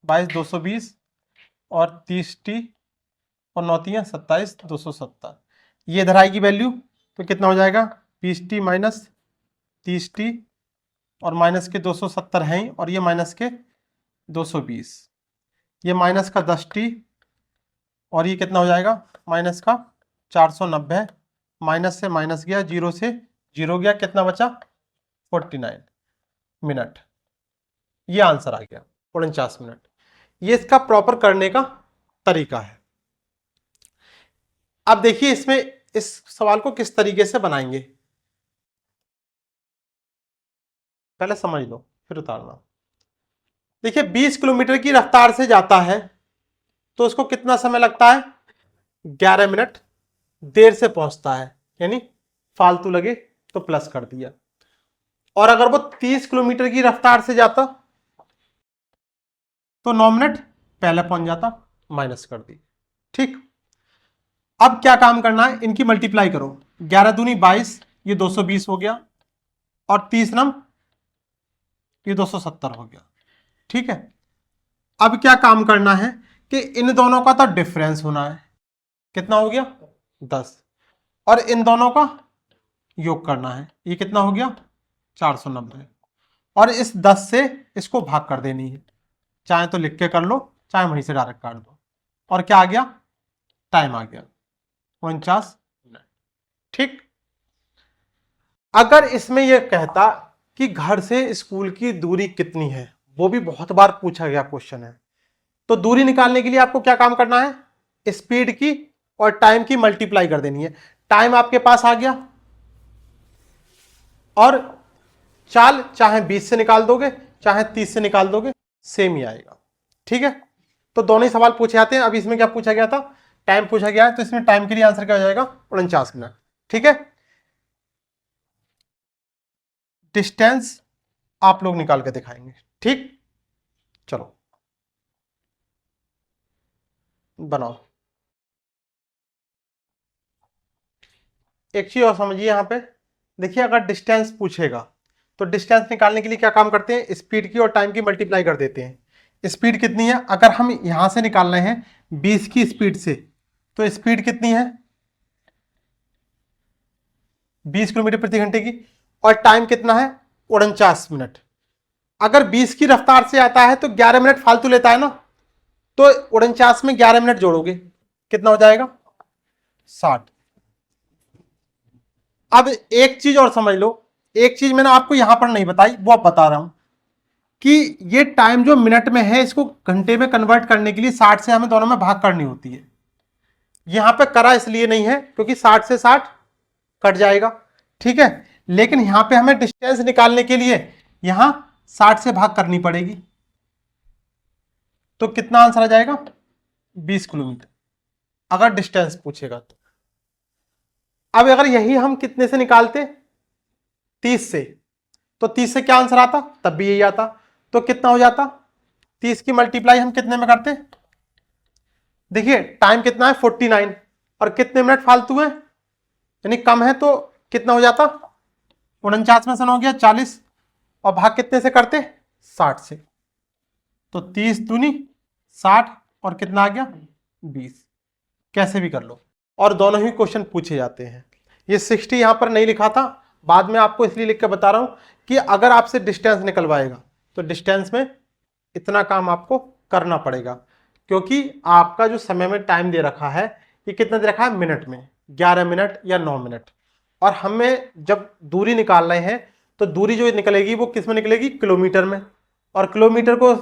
22 220 और 30t और 9 3 27 270, ये इधर आएगी वैल्यू तो कितना हो जाएगा, 20t माइनस 30t और माइनस के 270 हैं और ये माइनस के 220, ये माइनस का 10t और ये कितना हो जाएगा, माइनस का 490, माइनस से माइनस गया, जीरो से जीरो गया, कितना बचा 49 मिनट, ये आंसर आ गया 49 मिनट। ये इसका प्रॉपर करने का तरीका है। अब देखिए इसमें इस सवाल को किस तरीके से बनाएंगे, पहले समझ लो फिर उतारना। देखिए 20 किलोमीटर की रफ्तार से जाता है तो उसको कितना समय लगता है, 11 मिनट देर से पहुंचता है, यानी फालतू लगे तो प्लस कर दिया। और अगर वो 30 किलोमीटर की रफ्तार से जाता तो 9 मिनट पहले पहुंच जाता, माइनस कर दी। ठीक, अब क्या काम करना है, इनकी मल्टीप्लाई करो। 11 दूनी 22, ये 220 हो गया, और 30 नम ये 270 हो गया। ठीक है, अब क्या काम करना है कि इन दोनों का तो डिफरेंस होना है, कितना हो गया 10, और इन दोनों का योग करना है, ये कितना हो गया 490, और इस 10 से इसको भाग कर देनी है, चाहे तो लिख के कर लो, चाहे वहीं से डायरेक्ट काट दो। और क्या आ गया, टाइम आ गया 49 मिनट। ठीक, अगर इसमें यह कहता कि घर से स्कूल की दूरी कितनी है, वो भी बहुत बार पूछा गया क्वेश्चन है, तो दूरी निकालने के लिए आपको क्या काम करना है, स्पीड की और टाइम की मल्टीप्लाई कर देनी है। टाइम आपके पास आ गया, और चाल चाहे 20 से निकाल दोगे चाहे 30 से निकाल दोगे, सेम ही आएगा। ठीक है, तो दोनों ही सवाल पूछे जाते हैं। अब इसमें क्या पूछा गया था, टाइम पूछा गया है, तो इसमें टाइम के लिए आंसर क्या हो जाएगा 49 मिनट। ठीक है, डिस्टेंस आप लोग निकाल के दिखाएंगे। ठीक, चलो बनाओ। एक चीज और समझिए, यहां पे देखिए, अगर डिस्टेंस पूछेगा तो डिस्टेंस निकालने के लिए क्या काम करते हैं, स्पीड की और टाइम की मल्टीप्लाई कर देते हैं। स्पीड कितनी है, अगर हम यहां से निकाल रहे हैं 20 की स्पीड से, तो स्पीड कितनी है 20 किलोमीटर प्रति घंटे की, और टाइम कितना है 49 मिनट। अगर 20 की रफ्तार से आता है तो 11 मिनट फालतू लेता है ना, तो 49 में 11 मिनट जोड़ोगे कितना हो जाएगा 60। अब एक चीज और समझ लो, एक चीज मैंने आपको यहां पर नहीं बताई, वो अब बता रहा हूं कि ये टाइम जो मिनट में है, इसको घंटे में कन्वर्ट करने के लिए 60 से हमें दोनों में भाग करनी होती है। यहां पे करा इसलिए नहीं है क्योंकि 60 से 60 कट जाएगा। ठीक है, लेकिन यहां पे हमें डिस्टेंस निकालने के लिए यहां 60 से भाग करनी पड़ेगी, तो कितना आंसर आ जाएगा 20 किलोमीटर, अगर डिस्टेंस पूछेगा तो। अब अगर यही हम कितने से निकालते 30 से, तो 30 से क्या आंसर आता, तब भी यही आता, तो कितना हो जाता 30 की मल्टीप्लाई हम कितने में करते, देखिए टाइम कितना है 49, और कितने मिनट फालतू है यानी कम है, तो कितना हो जाता 49 में से हो गया 40, और भाग कितने से करते 60 से, तो 30 दूनी 60, और कितना आ गया 20, कैसे भी कर लो। और दोनों ही क्वेश्चन पूछे जाते हैं। ये 60 यहां पर नहीं लिखा था, बाद में आपको इसलिए लिख के बता रहा हूं कि अगर आपसे डिस्टेंस निकलवाएगा तो डिस्टेंस में इतना काम आपको करना पड़ेगा, क्योंकि आपका जो समय में टाइम दे रखा है, ये कितना दे रखा है मिनट में, 11 मिनट या 9 मिनट, और हमें जब दूरी निकाल रहे हैं तो दूरी जो निकलेगी वो किस में निकलेगी, किलोमीटर में, और किलोमीटर को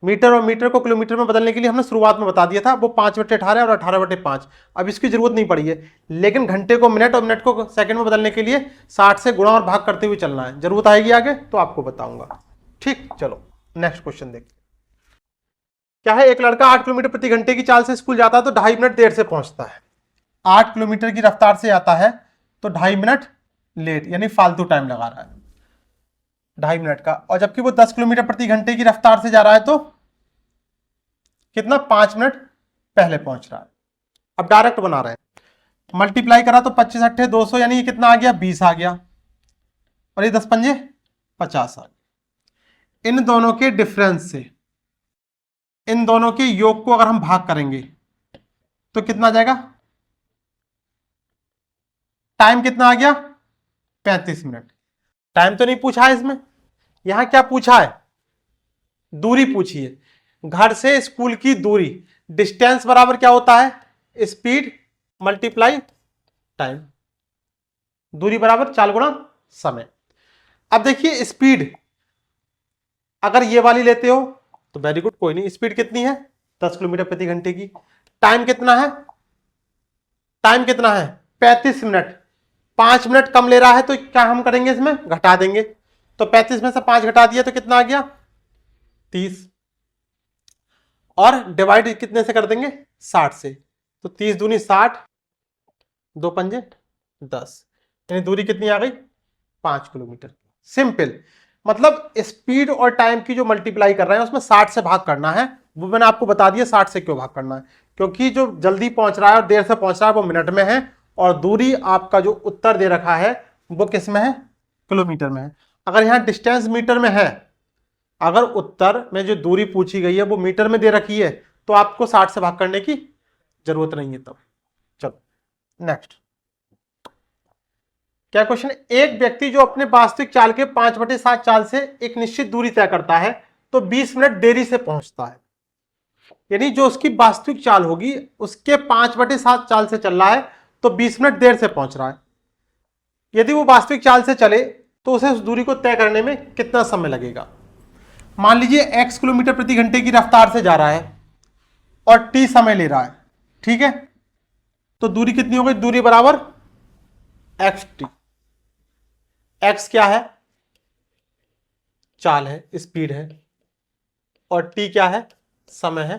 मीटर और मीटर को किलोमीटर में बदलने के लिए हमने शुरुआत में बता दिया था, वो 5/18 और 18/5। अब इसकी जरूरत नहीं पड़ी है, लेकिन घंटे को मिनट और मिनट को सेकंड में बदलने के लिए 60 से गुणा और भाग करते हुए चलना है। जरूरत आएगी आगे तो आपको बताऊंगा। ठीक, चलो नेक्स्ट क्वेश्चन देखते। क्या है, एक लड़का 8 किलोमीटर प्रति घंटे की चाल से स्कूल जाता है तो 2.5 मिनट देर से पहुंचता है। 8 किलोमीटर की रफ्तार से आता है तो 2.5 मिनट लेट, यानी फालतू टाइम लगा रहा है 2.5 मिनट का, और जबकि वो 10 किलोमीटर प्रति घंटे की रफ्तार से जा रहा है तो कितना 5 मिनट पहले पहुंच रहा है। अब डायरेक्ट बना रहे हैं, मल्टीप्लाई करा तो 25 अट्ठे 200, यानी ये कितना आ गया 20 आ गया, और ये 10 पंजे 50 आ गया। इन दोनों के डिफरेंस से इन दोनों के योग को अगर हम भाग करेंगे तो कितना आ जाएगा, टाइम कितना आ गया 35 मिनट। टाइम तो नहीं पूछा है इसमें, यहां क्या पूछा है, दूरी पूछी है। घर से स्कूल की दूरी, डिस्टेंस बराबर क्या होता है, स्पीड मल्टीप्लाई टाइम, दूरी बराबर चाल गुणा समय। अब देखिए स्पीड अगर ये वाली लेते हो तो वेरी गुड, कोई नहीं, स्पीड कितनी है 10 किलोमीटर प्रति घंटे की। टाइम कितना है, टाइम कितना है 35 मिनट, 5 मिनट कम ले रहा है, तो क्या हम करेंगे इसमें घटा देंगे, तो 35 में से 5 घटा दिया तो कितना आ गया 30, और डिवाइड कितने से कर देंगे 60 से, तो 30 दूनी 60, 2 पंजे 10, यानी दूरी कितनी आ गई 5 किलोमीटर। सिंपल, मतलब स्पीड और टाइम की जो मल्टीप्लाई कर रहे हैं उसमें 60 से भाग करना है। वो मैंने आपको बता दिया 60 से क्यों भाग करना है, क्योंकि जो जल्दी पहुंच रहा है और देर से पहुंच रहा है वो मिनट में है, और दूरी आपका जो उत्तर दे रखा है वो किस में है, किलोमीटर में है। अगर यहां डिस्टेंस मीटर में है, अगर उत्तर में जो दूरी पूछी गई है वो मीटर में दे रखी है, तो आपको 60 से भाग करने की जरूरत नहीं है तब। चलो नेक्स्ट क्या क्वेश्चन, एक व्यक्ति जो अपने वास्तविक चाल के 5/7 चाल से एक निश्चित दूरी तय करता है तो 20 मिनट देरी से पहुंचता है। यानी जो उसकी वास्तविक चाल होगी उसके 5/7 चाल से चल रहा है तो 20 मिनट देर से पहुंच रहा है। यदि वो वास्तविक चाल से चले तो उसे उस दूरी को तय करने में कितना समय लगेगा। मान लीजिए x किलोमीटर प्रति घंटे की रफ्तार से जा रहा है और t समय ले रहा है, ठीक है, तो दूरी कितनी हो गई, दूरी बराबर xt। x क्या है, चाल है, स्पीड है, और t क्या है, समय है,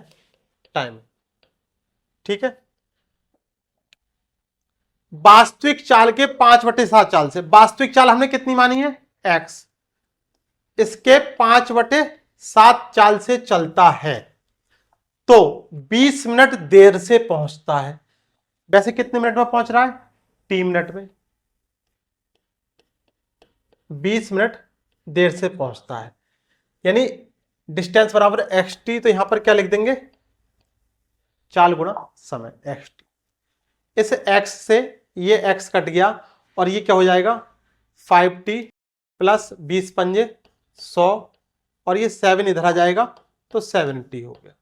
टाइम, ठीक है। वास्तविक चाल के 5/7 चाल से, वास्तविक चाल हमने कितनी मानी है x, इसके 5/7 चाल से चलता है तो 20 मिनट देर से पहुंचता है। वैसे कितने मिनट में पहुंच रहा है, 3 मिनट में, 20 मिनट देर से पहुंचता है, यानी डिस्टेंस बराबर एक्स टी। तो यहां पर क्या लिख देंगे, चाल गुणा समय एक्स टी। इस एक्स से ये एक्स कट गया और ये क्या हो जाएगा 5t प्लस 20 पंजे 100, और ये 7 इधर आ जाएगा तो 7t हो गया।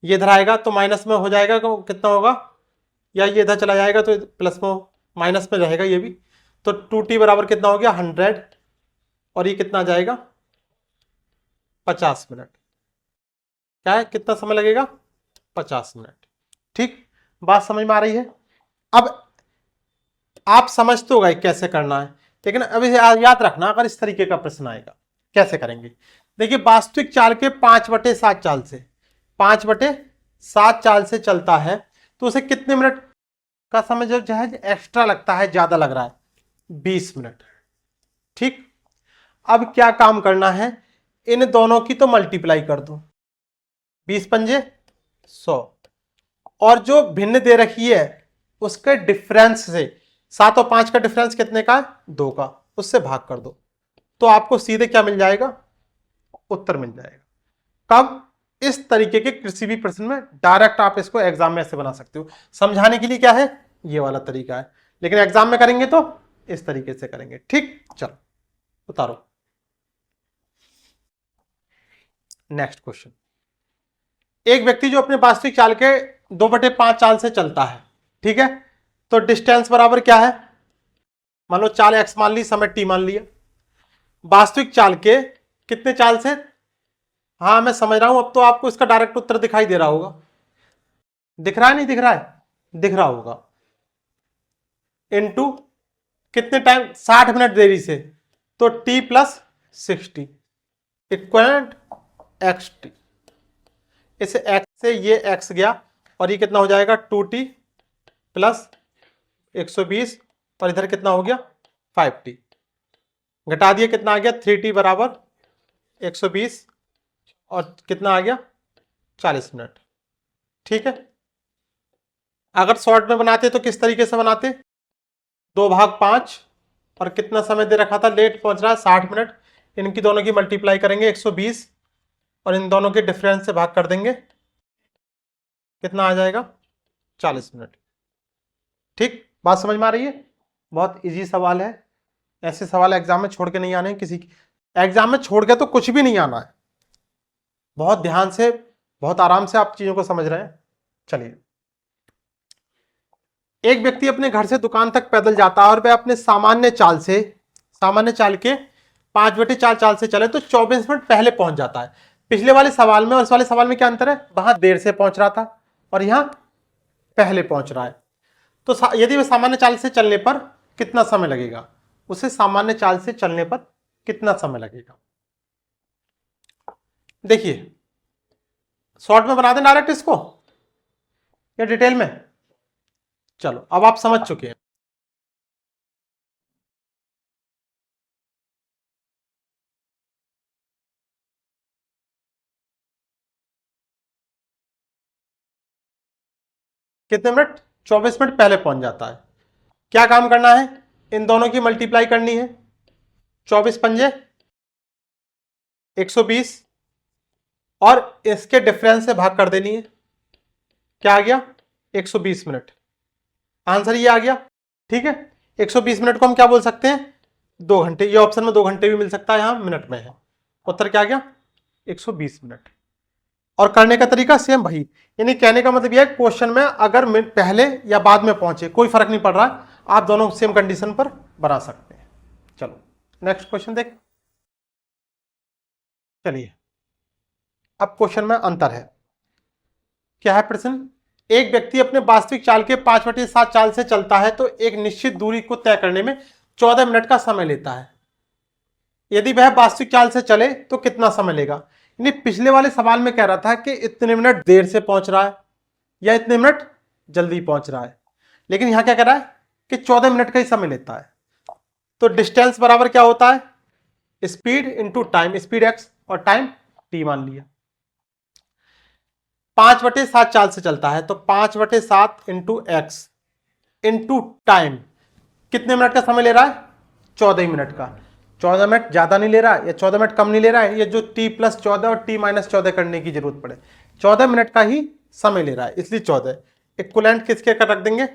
ये इधर आएगा तो माइनस में हो जाएगा, कितना होगा, या ये इधर चला जाएगा तो प्लस में माइनस में रहेगा ये भी, तो 2t बराबर कितना हो गया 100, और ये कितना आ जाएगा 50 मिनट। क्या है, कितना समय लगेगा 50 मिनट। ठीक, बात समझ में आ रही है। अब आप समझते होगा कैसे करना है, लेकिन अब इसे याद रखना, अगर इस तरीके का प्रश्न आएगा कैसे करेंगे। देखिए वास्तविक चाल के 5/7 चाल से, 5/7 चाल से चलता है तो उसे कितने मिनट का समय जो है एक्स्ट्रा लगता है, ज्यादा लग रहा है 20 मिनट। ठीक, अब क्या काम करना है, इन दोनों की तो मल्टीप्लाई कर दो, 20 पंजे 100, और जो भिन्न दे रखी है उसके डिफरेंस से, 7 और 5 का डिफरेंस कितने का है, 2 का, उससे भाग कर दो, तो आपको सीधे क्या मिल जाएगा, उत्तर मिल जाएगा। कब, इस तरीके के किसी भी प्रश्न में डायरेक्ट आप इसको एग्जाम में ऐसे बना सकते हो। समझाने के लिए क्या है, ये वाला तरीका है, लेकिन एग्जाम में करेंगे तो इस तरीके से करेंगे। ठीक, चलो उतारो नेक्स्ट क्वेश्चन। एक व्यक्ति जो अपने वास्तविक चाल के 2/5 चाल से चलता है, ठीक है, तो डिस्टेंस बराबर क्या है, मान लो चाल x मान ली, समय t मान लिया, वास्तविक चाल के कितने चाल से, हाँ मैं समझ रहा हूं, अब तो आपको इसका डायरेक्ट उत्तर दिखाई दे रहा होगा, दिख रहा है नहीं दिख रहा है, दिख रहा होगा, इनटू कितने टाइम 60 मिनट देरी से, तो t plus 60 equivalent x T. इसे x से ये x गया और ये कितना हो जाएगा 2t प्लस 120, और इधर कितना हो गया 5t, घटा दिया कितना आ गया 3t बराबर 120, और कितना आ गया 40 मिनट। ठीक है, अगर शॉर्ट में बनाते तो किस तरीके से बनाते, 2/5, और कितना समय दे रखा था, लेट पहुंच रहा है 60 मिनट, इनकी दोनों की मल्टीप्लाई करेंगे 120 और इन दोनों के डिफरेंस से भाग कर देंगे, कितना आ जाएगा 40 मिनट। ठीक, बात समझ में आ रही है, बहुत इजी सवाल है, ऐसे सवाल एग्जाम में छोड़ के नहीं आने हैं, किसी एग्जाम में छोड़ के तो कुछ भी नहीं आना है, बहुत ध्यान से बहुत आराम से आप चीजों को समझ रहे हैं। चलिए, एक व्यक्ति अपने घर से दुकान तक पैदल जाता है और वह अपने सामान्य चाल के 5/4 चाल से चले तो 24 मिनट पहले पहुंच जाता है। पिछले वाले सवाल में और इस वाले सवाल में क्या अंतर है, वहां देर से पहुंच रहा था और यहां पहले पहुंच रहा है, तो यदि वह सामान्य चाल से चलने पर कितना समय लगेगा, उसे सामान्य चाल से चलने पर कितना समय लगेगा। देखिए शॉर्ट में बना दें डायरेक्ट इसको या डिटेल में, चलो अब आप समझ चुके हैं। कितने मिनट? 24 मिनट पहले पहुंच जाता है। क्या काम करना है? इन दोनों की मल्टीप्लाई करनी है। 24 पंजे 120 और इसके डिफरेंस से भाग कर देनी है। क्या आ गया? 120 मिनट। आंसर ये आ गया। ठीक है, 120 मिनट को हम क्या बोल सकते हैं? 2 घंटे। ये ऑप्शन में 2 घंटे भी मिल सकता है, यहां मिनट में है। उत्तर क्या आ गया? 120 मिनट। और करने का तरीका सेम भाई, यानी कहने का मतलब यह है क्वेश्चन में अगर पहले या बाद में पहुंचे कोई फर्क नहीं पड़ रहा, आप दोनों सेम कंडीशन पर बना सकते हैं। चलो नेक्स्ट क्वेश्चन देख। चलिए अब क्वेश्चन में अंतर है। क्या है प्रश्न? एक व्यक्ति अपने वास्तविक चाल के 5/7 चाल से चलता है तो एक निश्चित दूरी को तय करने में 14 मिनट का समय लेता है। यदि वह वास्तविक चाल से चले तो कितना समय लेगा? यानी पिछले वाले सवाल में कह रहा था कि इतने मिनट देर से पहुंच रहा है या इतने मिनट जल्दी पहुंच रहा है, लेकिन यहां क्या कह रहा है कि 14 मिनट का ही समय लेता है। तो डिस्टेंस बराबर क्या होता है? Speed into time, speed x और टाइम टी मान लिया। 5/7 चाल से चलता है तो 5/7 इंटू एक्स इंटू टाइम कितने मिनट का समय ले रहा है? 14 मिनट का। 14 मिनट ज्यादा नहीं ले रहा है या 14 मिनट कम नहीं ले रहा है, ये जो t+14 और t-14 करने की जरूरत पड़े, 14 मिनट का ही समय ले रहा है, इसलिए 14। इक्विवेलेंट किसके कर रख देंगे?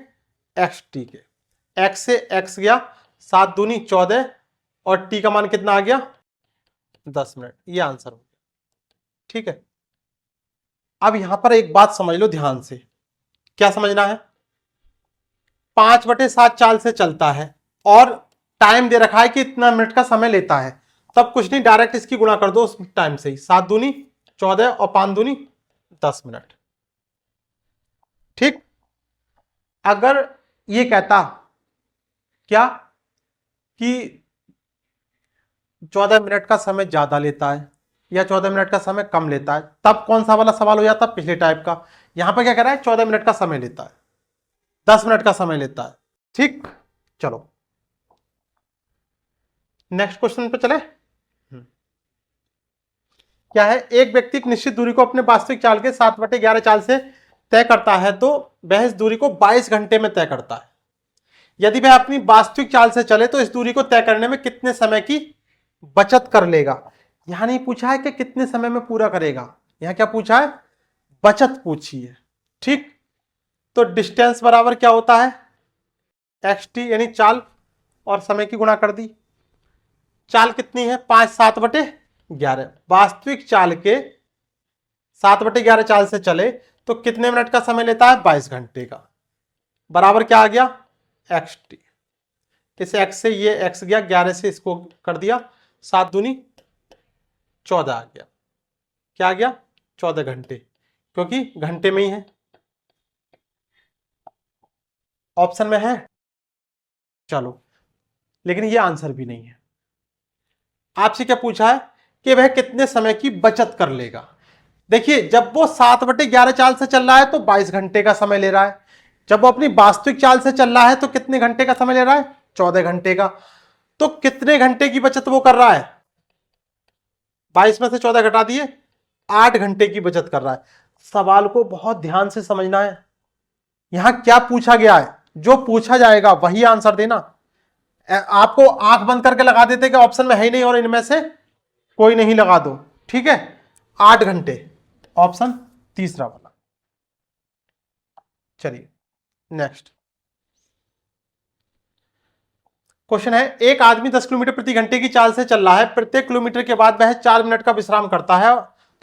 एक्स टी के। एक्स से एक्स गया 7 दूनी 14 और टी का मान कितना आ गया? 10 मिनट। ये आंसर हो गया। ठीक है, अब यहां पर एक बात समझ लो ध्यान से। क्या समझना है? 5/7 चाल से चलता है और टाइम दे रखा है कि इतना मिनट का समय लेता है, तब कुछ नहीं, डायरेक्ट इसकी गुणा कर दो उस टाइम से ही। 7 दूनी 14 और 5 दूनी 10 मिनट। ठीक, अगर ये कहता क्या कि 14 मिनट का समय ज्यादा लेता है या 14 मिनट का समय कम लेता है, तब कौन सा वाला सवाल हो जाता? पिछले टाइप का। यहां पर क्या कह रहा है? 14 मिनट का समय लेता है, 10 मिनट का समय लेता है। ठीक, चलो नेक्स्ट क्वेश्चन पे चले। क्या है? एक व्यक्ति एक निश्चित दूरी को अपने वास्तविक चाल के 7/11 चाल से तय करता है तो वह इस दूरी को 22 घंटे में तय करता है। यदि वह अपनी वास्तविक चाल से चले तो इस दूरी को तय करने में कितने समय की बचत कर लेगा? यहां नहीं पूछा है कि कितने समय में पूरा करेगा, यहां क्या पूछा है? बचत पूछी है। ठीक, तो डिस्टेंस बराबर क्या होता है? एक्स टी, यानी चाल और समय की गुणा कर दी। चाल कितनी है? 5/7/11। वास्तविक चाल के 7/11 चाल से चले तो कितने मिनट का समय लेता है? 22 घंटे का। बराबर क्या आ गया? X T. इस एक्स से ये एक्स गया, 11 से इसको कर दिया, 7 दूनी 14 आ गया। क्या आ गया? 14 घंटे, क्योंकि घंटे में ही है, ऑप्शन में है। चलो, लेकिन ये आंसर भी नहीं है। आपसे क्या पूछा है कि वह कितने समय की बचत कर लेगा? देखिए, जब वो 7/11 चाल से चल रहा है तो 22 घंटे का समय ले रहा है। जब वो अपनी वास्तविक चाल से चल रहा है तो कितने घंटे का समय ले रहा है? 14 घंटे का। तो कितने घंटे की बचत वो कर रहा है? 22 में से 14 घटा दिए, 8 घंटे की बचत कर रहा है। सवाल को बहुत ध्यान से समझना है। यहां क्या पूछा गया है, जो पूछा जाएगा वही आंसर देना। आपको आंख बंद करके लगा देते कि ऑप्शन में है ही नहीं और इनमें से कोई नहीं, लगा दो। ठीक है, 8 घंटे, ऑप्शन तीसरा वाला। चलिए नेक्स्ट क्वेश्चन है। एक आदमी 10 किलोमीटर प्रति घंटे की चाल से चल रहा है। प्रत्येक किलोमीटर के बाद वह 4 मिनट का विश्राम करता है,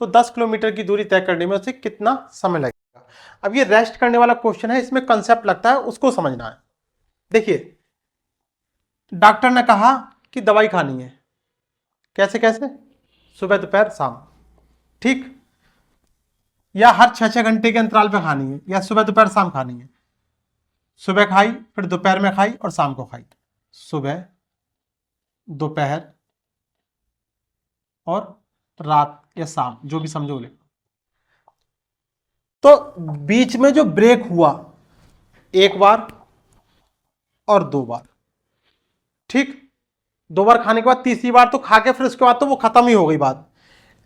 तो 10 किलोमीटर की दूरी तय करने में उसे कितना समय लगेगा? अब ये रेस्ट करने वाला क्वेश्चन है, इसमें कंसेप्ट लगता है, उसको समझना है। देखिए, डॉक्टर ने कहा कि दवाई खानी है, कैसे कैसे? सुबह दोपहर शाम। ठीक, या हर 6-6 घंटे के अंतराल पे खानी है, या सुबह दोपहर शाम खानी है। सुबह खाई, फिर दोपहर में खाई और शाम को खाई। सुबह, दोपहर और रात या शाम, जो भी समझो ले। तो बीच में जो ब्रेक हुआ, एक बार और दो बार, ठीक। दो बार खाने के बाद तीसरी बार तो खा के फिर उसके बाद तो वो खत्म ही हो गई बात।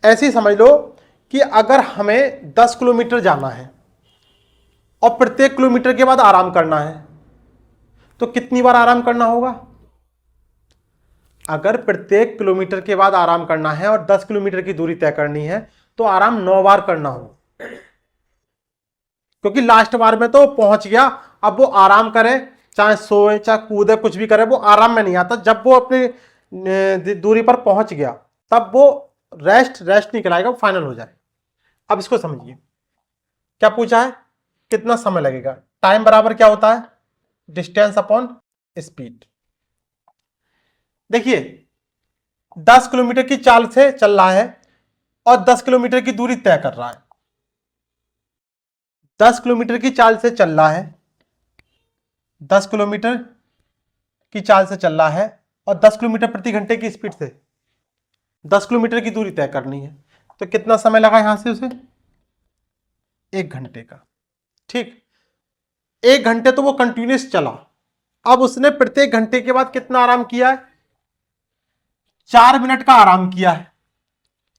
ऐसे ही समझ लो कि अगर हमें 10 किलोमीटर जाना है और प्रत्येक किलोमीटर के बाद आराम करना है, तो कितनी बार आराम करना होगा? अगर प्रत्येक किलोमीटर के बाद आराम करना है और 10 किलोमीटर की दूरी तय करनी है तो आराम 9 बार करना होगा, क्योंकि लास्ट बार में तो पहुंच गया, अब वो आराम करे, चाहे सोए चाहे कूदे कुछ भी करे, वो आराम में नहीं आता। जब वो अपनी दूरी पर पहुंच गया तब वो रेस्ट नहीं कराएगा, वो फाइनल हो जाए। अब इसको समझिए, क्या पूछा है, कितना समय लगेगा। टाइम बराबर क्या होता है, डिस्टेंस अपॉन स्पीड। देखिए 10 किलोमीटर की चाल से चल रहा है और 10 किलोमीटर की दूरी तय कर रहा है। 10 किलोमीटर की चाल से चल रहा है, 10 किलोमीटर की चाल से चल रहा है और 10 किलोमीटर प्रति घंटे की स्पीड से 10 किलोमीटर की दूरी तय करनी है। तो कितना समय लगा यहां से उसे, 1 घंटे का, ठीक। 1 घंटे तो वो कंटिन्यूस चला। अब उसने प्रत्येक घंटे के बाद कितना आराम किया है, 4 मिनट का आराम किया है,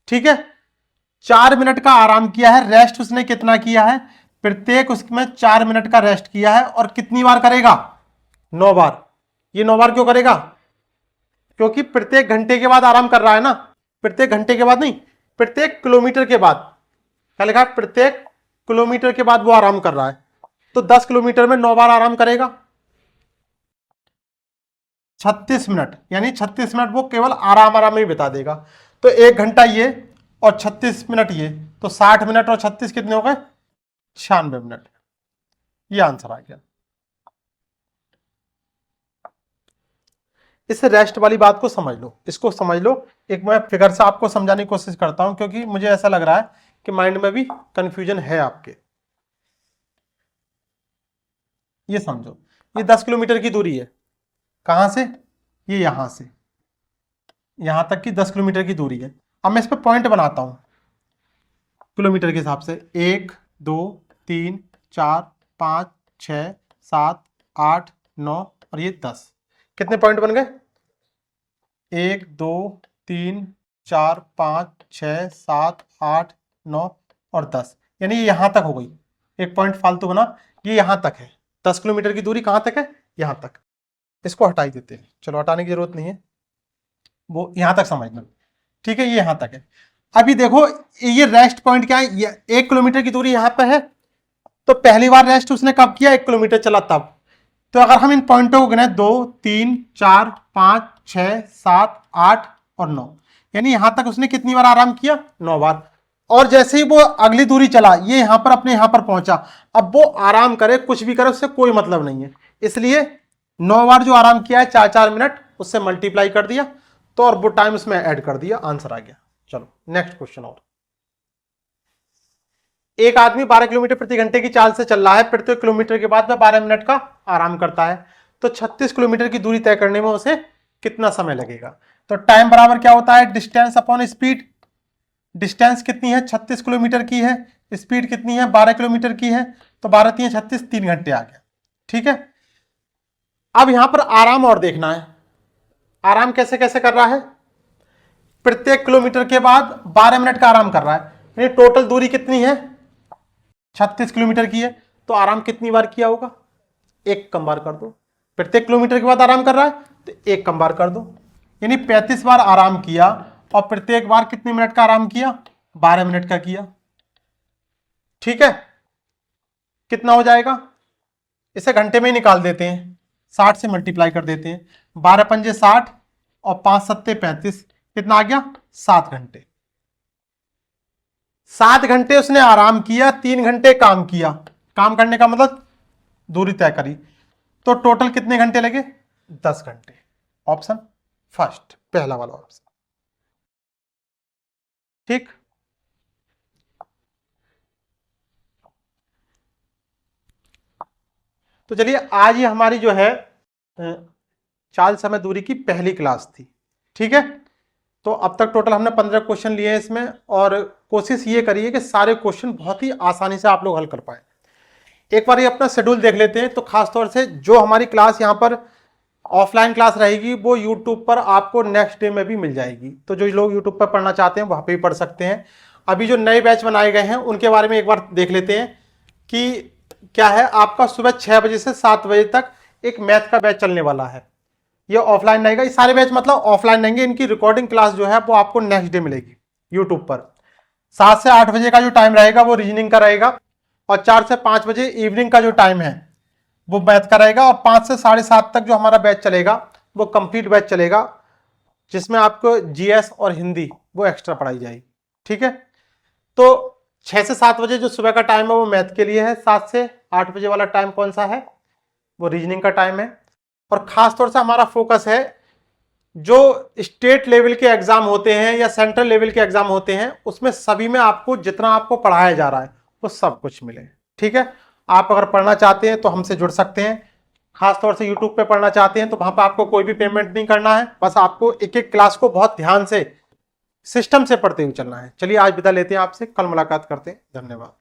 ठीक है। 4 मिनट का आराम किया है। रेस्ट उसने कितना किया है, प्रत्येक उसमें 4 मिनट का रेस्ट किया है। और कितनी बार करेगा, 9 बार। ये 9 बार क्यों करेगा, क्योंकि प्रत्येक घंटे के बाद आराम कर रहा है ना, प्रत्येक घंटे के बाद नहीं, प्रत्येक किलोमीटर के बाद। क्या लिखा है, प्रत्येक किलोमीटर के बाद वो आराम कर रहा है। तो 10 किलोमीटर में 9 बार आराम करेगा, 36 मिनट, यानी 36 मिनट वो केवल आराम में ही बिता देगा। तो 1 घंटा ये और 36 मिनट ये, तो 60 मिनट और 36 कितने हो गए, 96 मिनट। ये आंसर आ गया। इस रेस्ट वाली बात को समझ लो, इसको समझ लो। एक मैं फिगर से आपको समझाने की कोशिश करता हूं, क्योंकि मुझे ऐसा लग रहा है कि माइंड में भी कंफ्यूजन है आपके। ये समझो, ये 10 किलोमीटर की दूरी है, कहां से, ये यहां से यहां तक की 10 किलोमीटर की दूरी है। अब मैं इस पर पॉइंट बनाता हूं किलोमीटर के हिसाब से, 1 2 3 4 5 6 7 8 9 और ये 10। कितने पॉइंट बन गए, 1 2 3 4 5 6 7 8 9 और 10, यानी ये यहां तक हो गई। एक पॉइंट फालतू बना, ये यहां तक है। 10 किलोमीटर की दूरी कहां तक है, यहां तक। इसको हटा ही देते हैं, चलो हटाने की जरूरत नहीं है, वो यहां तक समझना, ठीक है। ये यहां तक है। अभी देखो ये रेस्ट पॉइंट क्या है, 1 किलोमीटर की दूरी यहां पे है। तो पहली बार रेस्ट उसने कब किया, 1 किलोमीटर चला तब। तो अगर हम इन पॉइंटों को गिने 2 3 4 5 6 7 8 और 9, यानी यहां तक उसने कितनी बार आराम किया, 9 बार। और जैसे ही वो अगली दूरी चला, ये यहां पर अपने यहां पर पहुंचा। अब वो आराम करे कुछ भी करे उससे कोई मतलब नहीं है, इसलिए 9 बार जो आराम किया है 4 मिनट, उससे मल्टीप्लाई कर दिया तो, और वो टाइम उसमें ऐड कर दिया, आंसर आ गया। चलो नेक्स्ट क्वेश्चन। और एक आदमी 12 किलोमीटर प्रति घंटे की चाल से चल रहा है, प्रत्येक किलोमीटर के बाद वह 12 मिनट का आराम करता है। तो 36 किलोमीटर की दूरी तय करने में उसे कितना समय लगेगा। तो टाइम बराबर क्या होता है, डिस्टेंस अपॉन स्पीड। डिस्टेंस कितनी है, 36 किलोमीटर की है, स्पीड कितनी है, 12 किलोमीटर की है। तो 12 3 36, 3 घंटे आ गया, ठीक है। अब यहां पर आराम और देखना है, आराम कैसे कैसे कर रहा है, प्रत्येक किलोमीटर के बाद 12 मिनट का आराम कर रहा है। यानी टोटल दूरी कितनी है, 36 किलोमीटर की है। तो आराम कितनी बार किया होगा, 1 कम बार कर दो। प्रत्येक किलोमीटर के बाद आराम कर रहा है तो 1 कम बार कर दो, यानी 35 बार आराम किया। और प्रत्येक बार कितने मिनट का आराम किया, 12 मिनट का किया, ठीक है। कितना हो जाएगा, इसे घंटे में ही निकाल देते हैं, 60 से मल्टीप्लाई कर देते हैं। 12 पंजे 60 और 5 सत्ते 35, कितना आ गया, 7 घंटे। 7 घंटे उसने आराम किया, 3 घंटे काम किया। काम करने का मतलब दूरी तय करी। तो टोटल कितने घंटे लगे, 10 घंटे। ऑप्शन फर्स्ट, पहला वाला ऑप्शन, ठीक। तो चलिए आज ये हमारी जो है चाल समय दूरी की पहली क्लास थी, ठीक है। तो अब तक टोटल हमने 15 क्वेश्चन लिए हैं इसमें, और कोशिश ये करिए कि सारे क्वेश्चन बहुत ही आसानी से आप लोग हल कर पाए। एक बार ये अपना शेड्यूल देख लेते हैं। तो खासतौर से जो हमारी क्लास यहाँ पर ऑफलाइन क्लास रहेगी वो यूट्यूब पर आपको नेक्स्ट डे में भी मिल जाएगी। तो जो लोग यूट्यूब पर पढ़ना चाहते हैं वहाँ पे भी पढ़ सकते हैं। अभी जो नए बैच बनाए गए हैं उनके बारे में एक बार देख लेते हैं कि क्या है। आपका सुबह 6 बजे से 7 बजे तक एक मैथ का बैच चलने वाला है। ये ऑफलाइन रहेगा। ये सारे बैच मतलब ऑफलाइन रहेंगे। इनकी रिकॉर्डिंग क्लास जो है वो आपको नेक्स्ट डे मिलेगी यूट्यूब पर। 7 से 8 बजे का जो टाइम रहेगा वो रीजनिंग का रहेगा, और 4 से 5 बजे इवनिंग का जो टाइम है वो मैथ का रहेगा, और 5 से 7:30 तक जो हमारा बैच चलेगा वो कंप्लीट बैच चलेगा, जिसमें आपको जीएस और हिंदी वो एक्स्ट्रा पढ़ाई जाएगी। ठीक है। तो 6 से 7 बजे जो सुबह का टाइम है वो मैथ के लिए है। 7 से 8 बजे वाला टाइम कौन सा है? वो रीजनिंग का टाइम है। और खास तौर से हमारा फोकस है जो स्टेट लेवल के एग्जाम होते हैं या सेंट्रल लेवल के एग्जाम होते हैं, उसमें सभी में आपको जितना आपको पढ़ाया जा रहा है वो सब कुछ मिले। ठीक है। आप अगर पढ़ना चाहते हैं तो हमसे जुड़ सकते हैं। खासतौर से यूट्यूब पे पढ़ना चाहते हैं तो वहां पर आपको कोई भी पेमेंट नहीं करना है, बस आपको एक एक क्लास को बहुत ध्यान से सिस्टम से पढ़ते हुए चलना है। चलिए आज विदा लेते हैं आपसे, कल मुलाकात करते हैं। धन्यवाद।